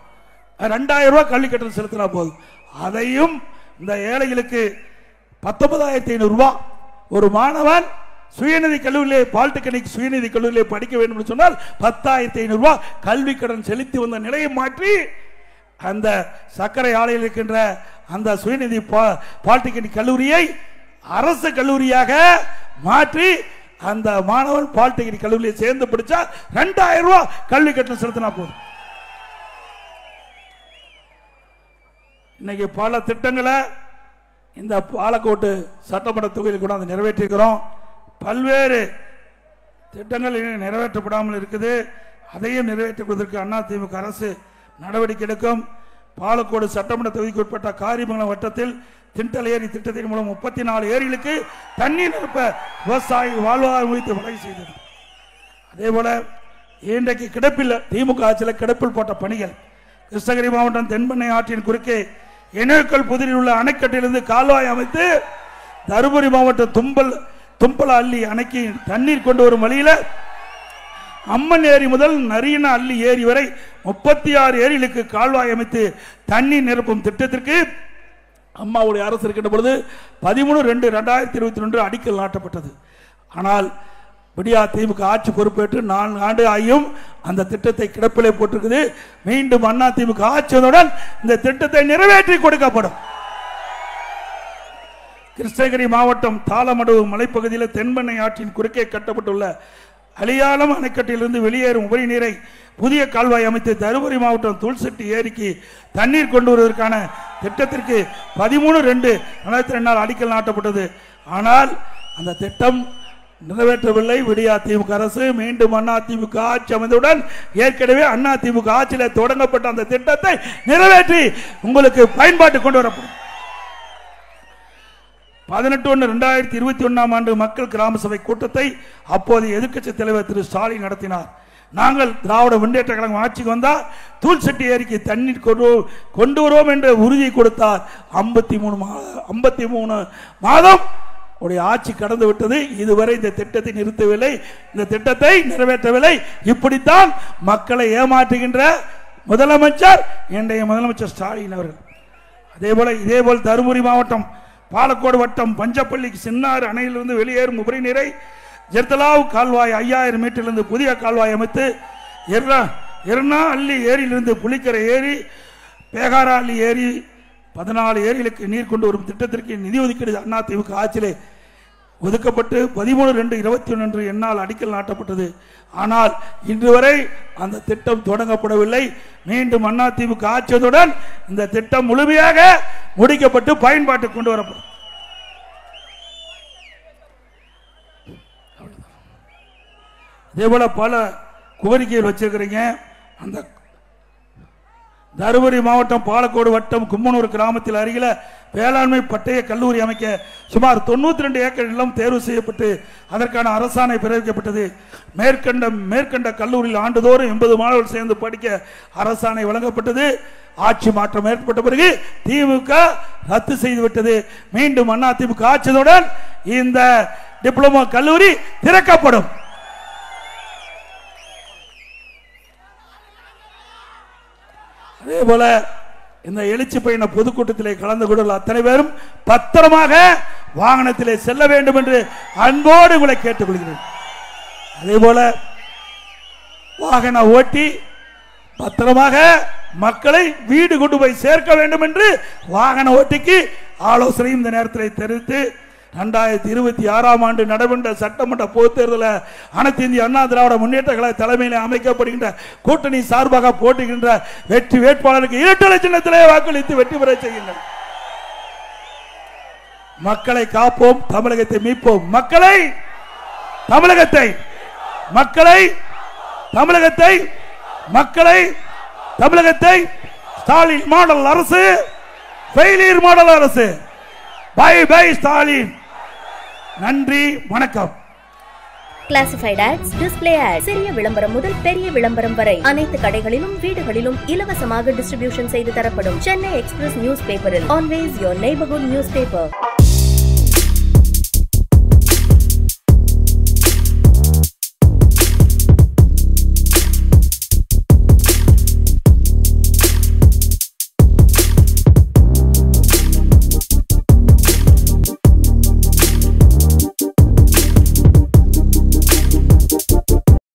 2000 ரூபாய் கல்வி கட்டணம் செலுத்தினா போதும். அதையும் இந்த ஏழைகளுக்கு 19,500 ரூபாய் ஒரு மாணவன் சுயநிதி கல்லூரியிலே பாலிடெக்னிக் சுயநிதி கல்லூரியிலே படிக்க வேண்டும் என்று சொன்னால் 10,500 ரூபாய் கல்வி கடன் செலுத்தி வந்த நிலையை மாற்றி அந்த சர்க்கரை ஆலையில் இருக்கின்ற அந்த சுயநிதி பாலிடெக்னிக் கல்லூரியை அரசு கல்லூரியாக மாற்றி அந்த மாணவன் பாலிடெக்னிக் கல்லூரியை சேர்ந்து படிச்சா 2000 ரூபாய் கல்வி கட்டணம் செலுத்தினா போதும். இன்னைக்கு பல திட்டங்களை இந்த பாலக்கோட்டு சட்டமன்ற தொகுதியில் கூட அதை நிறைவேற்றிருக்கிறோம். பல்வேறு திட்டங்கள் நிறைவேற்றப்படாமல் இருக்குது. அதையும் நிறைவேற்றுவதற்கு அதிமுக அரசு நடவடிக்கை எடுக்கும். பாலக்கோடு சட்டமன்ற தொகுதிக்கு உட்பட்ட காரியமங்கலம் வட்டத்தில் திண்டல் ஏரி திட்டத்தின் மூலம் 34 ஏரிகளுக்கு தண்ணீர் நிரப்ப விவசாயி வாழ்வாதாரம் குறித்து வழி செய்தது. அதே போல இன்றைக்கு கிடப்பில் திமுக ஆட்சியில் கிடப்பில் போட்ட பணிகள் கிருஷ்ணகிரி மாவட்டம் தென்பெண்ணை ஆற்றின் குறுக்கே இணையக்கல் புதிரில் உள்ள அணைக்கட்டிலிருந்து கால்வாய் அமைத்து தருமபுரி மாவட்டம் தும்பல அள்ளி அணைக்கு தண்ணீர் கொண்டு வரும் வழியில் அம்மன் ஏரி முதல் நரியன அள்ளி ஏரி வரை 36 ஏரிகளுக்கு கால்வாய் அமைத்து தண்ணீர் நிரப்பும் திட்டத்திற்கு அம்மாவுடைய அரசு இருக்கின்ற பொழுது 13/2/2022 அடிக்கல் நாட்டப்பட்டது. ஆனால் விடியா திமுக ஆட்சி பொறுப்பேற்று 4 ஆண்டு ஆகியும் அந்த திட்டத்தை கிடப்பிலே போட்டிருக்குது. மீண்டும் அதிமுக ஆட்சியுடன் இந்த திட்டத்தை நிறைவேற்றி கொடுக்கப்படும். கிருஷ்ணகிரி மாவட்டம் தாளமடுவு மலைப்பகுதியில் தென்பெண்ணை ஆற்றின் குறுக்கே கட்டப்பட்டுள்ள அலியாலம் அணைக்கட்டிலிருந்து வெளியேறும் உபரி நீரை புதிய கால்வாய் அமைத்து தருமபுரி மாவட்டம் தூள்செட்டி ஏரிக்கு தண்ணீர் கொண்டு வருவதற்கான திட்டத்திற்கு 13/2/2022 அடிக்கல் நாட்டப்பட்டது. ஆனால் அந்த திட்டம் நிறைவேற்றவில்லை. விடியா திமுக அரசு மீண்டும் அதிமுக ஆட்சி அமைந்தவுடன் ஏற்கனவே அதிமுக ஆட்சியில் தொடங்கப்பட்ட அந்த திட்டத்தை நிறைவேற்றி உங்களுக்கு பயன்பாட்டு கொண்டு வரப்படும். 18/1/2021 மக்கள் கிராம சபை கூட்டத்தை அப்போது எதிர்க்கட்சி தலைவர் திரு ஸ்டாலின் நடத்தினார். நாங்கள் திராவிட முன்னேற்ற கழகம் ஆட்சிக்கு வந்தால் தூள்செட்டி ஏரிக்கு தண்ணீர் கொண்டு வருவோம் என்ற உறுதி கொடுத்தார். 53 மாதம் உடைய ஆட்சி கடந்து விட்டது. இதுவரை இந்த திட்டத்தை நிறுத்தவில்லை, இந்த திட்டத்தை நிறைவேற்றவில்லை. இப்படித்தான் மக்களை ஏமாற்றுகின்ற முதலமைச்சர் இன்றைய முதலமைச்சர் ஸ்டாலின் அவர்கள். இதேபோல் தருமபுரி மாவட்டம் பாலக்கோடு வட்டம் பஞ்சப்பள்ளி சின்னாறு அணையிலிருந்து வெளியேறும் உபரி நீரை ஜெர்தலாவ் கால்வாய் 5000 மீட்டரிலிருந்து புதிய கால்வாய் அமைத்து எர்ணா அள்ளி ஏரியிலிருந்து புலிக்கரை ஏரி பேகாரா அள்ளி ஏரி 14 ஏரிகளுக்கு நீர் கொண்டு வரும் திட்டத்திற்கு நிதி ஒதுக்கீடு அதிமுக ஆட்சியிலே ஒதுக்கப்பட்டு 13/2/2021 என்னால் அடிக்கல் நாட்டப்பட்டது. ஆனால் இன்று வரை அந்த திட்டம் தொடங்கப்படவில்லை. மீண்டும் அதிமுக ஆட்சியுடன் இந்த திட்டம் முழுமையாக முடிக்கப்பட்டு பயன்பாட்டு கொண்டு வரப்படும். இதேபோல பல கோரிக்கைகள் வச்சிருக்கிறீங்க. அந்த தருமபுரி மாவட்டம் பாலக்கோடு வட்டம் கும்மனூர் கிராமத்தில் அருகில வேளாண்மை பட்டய கல்லூரி அமைக்க சுமார் 92 ஏக்கர் நிலம் தேர்வு செய்யப்பட்டு அதற்கான அரசாணை பிறப்பிக்கப்பட்டது. மேற்கண்ட கல்லூரியில் ஆண்டுதோறும் 80 மாணவர்கள் சேர்ந்து படிக்க அரசாணை வழங்கப்பட்டது. ஆட்சி மாற்றம் ஏற்பட்ட பிறகு திமுக ரத்து செய்துவிட்டது. மீண்டும் அதிமுக ஆட்சியுடன் இந்த டிப்ளமோ கல்லூரி திறக்கப்படும். அதே போல இந்த எழுச்சி பயண பொதுக்கூட்டத்திலே கலந்து கொண்டுள்ள அத்தனை பேரும் பத்திரமாக வாகனத்திலே செல்ல வேண்டும் என்று அன்போடு உங்களை கேட்டுக்கொள்கிறேன். அதே போல வாகன ஓட்டி பத்திரமாக மக்களை வீடு கொண்டு போய் சேர்க்க வேண்டும் என்று வாகன ஓட்டிக்கு ஆலோசனையும் இந்த நேரத்தில் தெரிவித்து 2026ஆம் ஆண்டு நடைபெற்ற சட்டமன்ற பொதுத் தேர்தலில் அனைத்து இந்திய அண்ணா திராவிட முன்னேற்ற கழக தலைமையில் அமைக்கப்படுகின்ற கூட்டணி சார்பாக போட்டுகின்ற வெற்றி வேட்பாளருக்கு இரட்டை சின்னத்திலே வாக்களித்து வெற்றி பெற செய்கின்றனர். மக்களை காப்போம், தமிழகத்தை மீட்போம். மக்களை தமிழகத்தை மக்களை தமிழகத்தை மக்களை தமிழகத்தை ஸ்டாலின் மாடல் அரசு, ஃபெயிலியர் மாடல் அரசு. Bye bye Stalin. நன்றி, வணக்கம். கிளாசிஃபைட் ஆட்ஸ், டிஸ்ப்ளே ஆட்ஸ், சிறிய விளம்பரம் முதல் பெரிய விளம்பரம் வரை அனைத்து கடைகளிலும் வீடுகளிலும் இலவசமாக டிஸ்ட்ரிபியூஷன் செய்து தரப்படும். சென்னை எக்ஸ்பிரஸ் நியூஸ் பேப்பரில் always your neighbourhood news paper.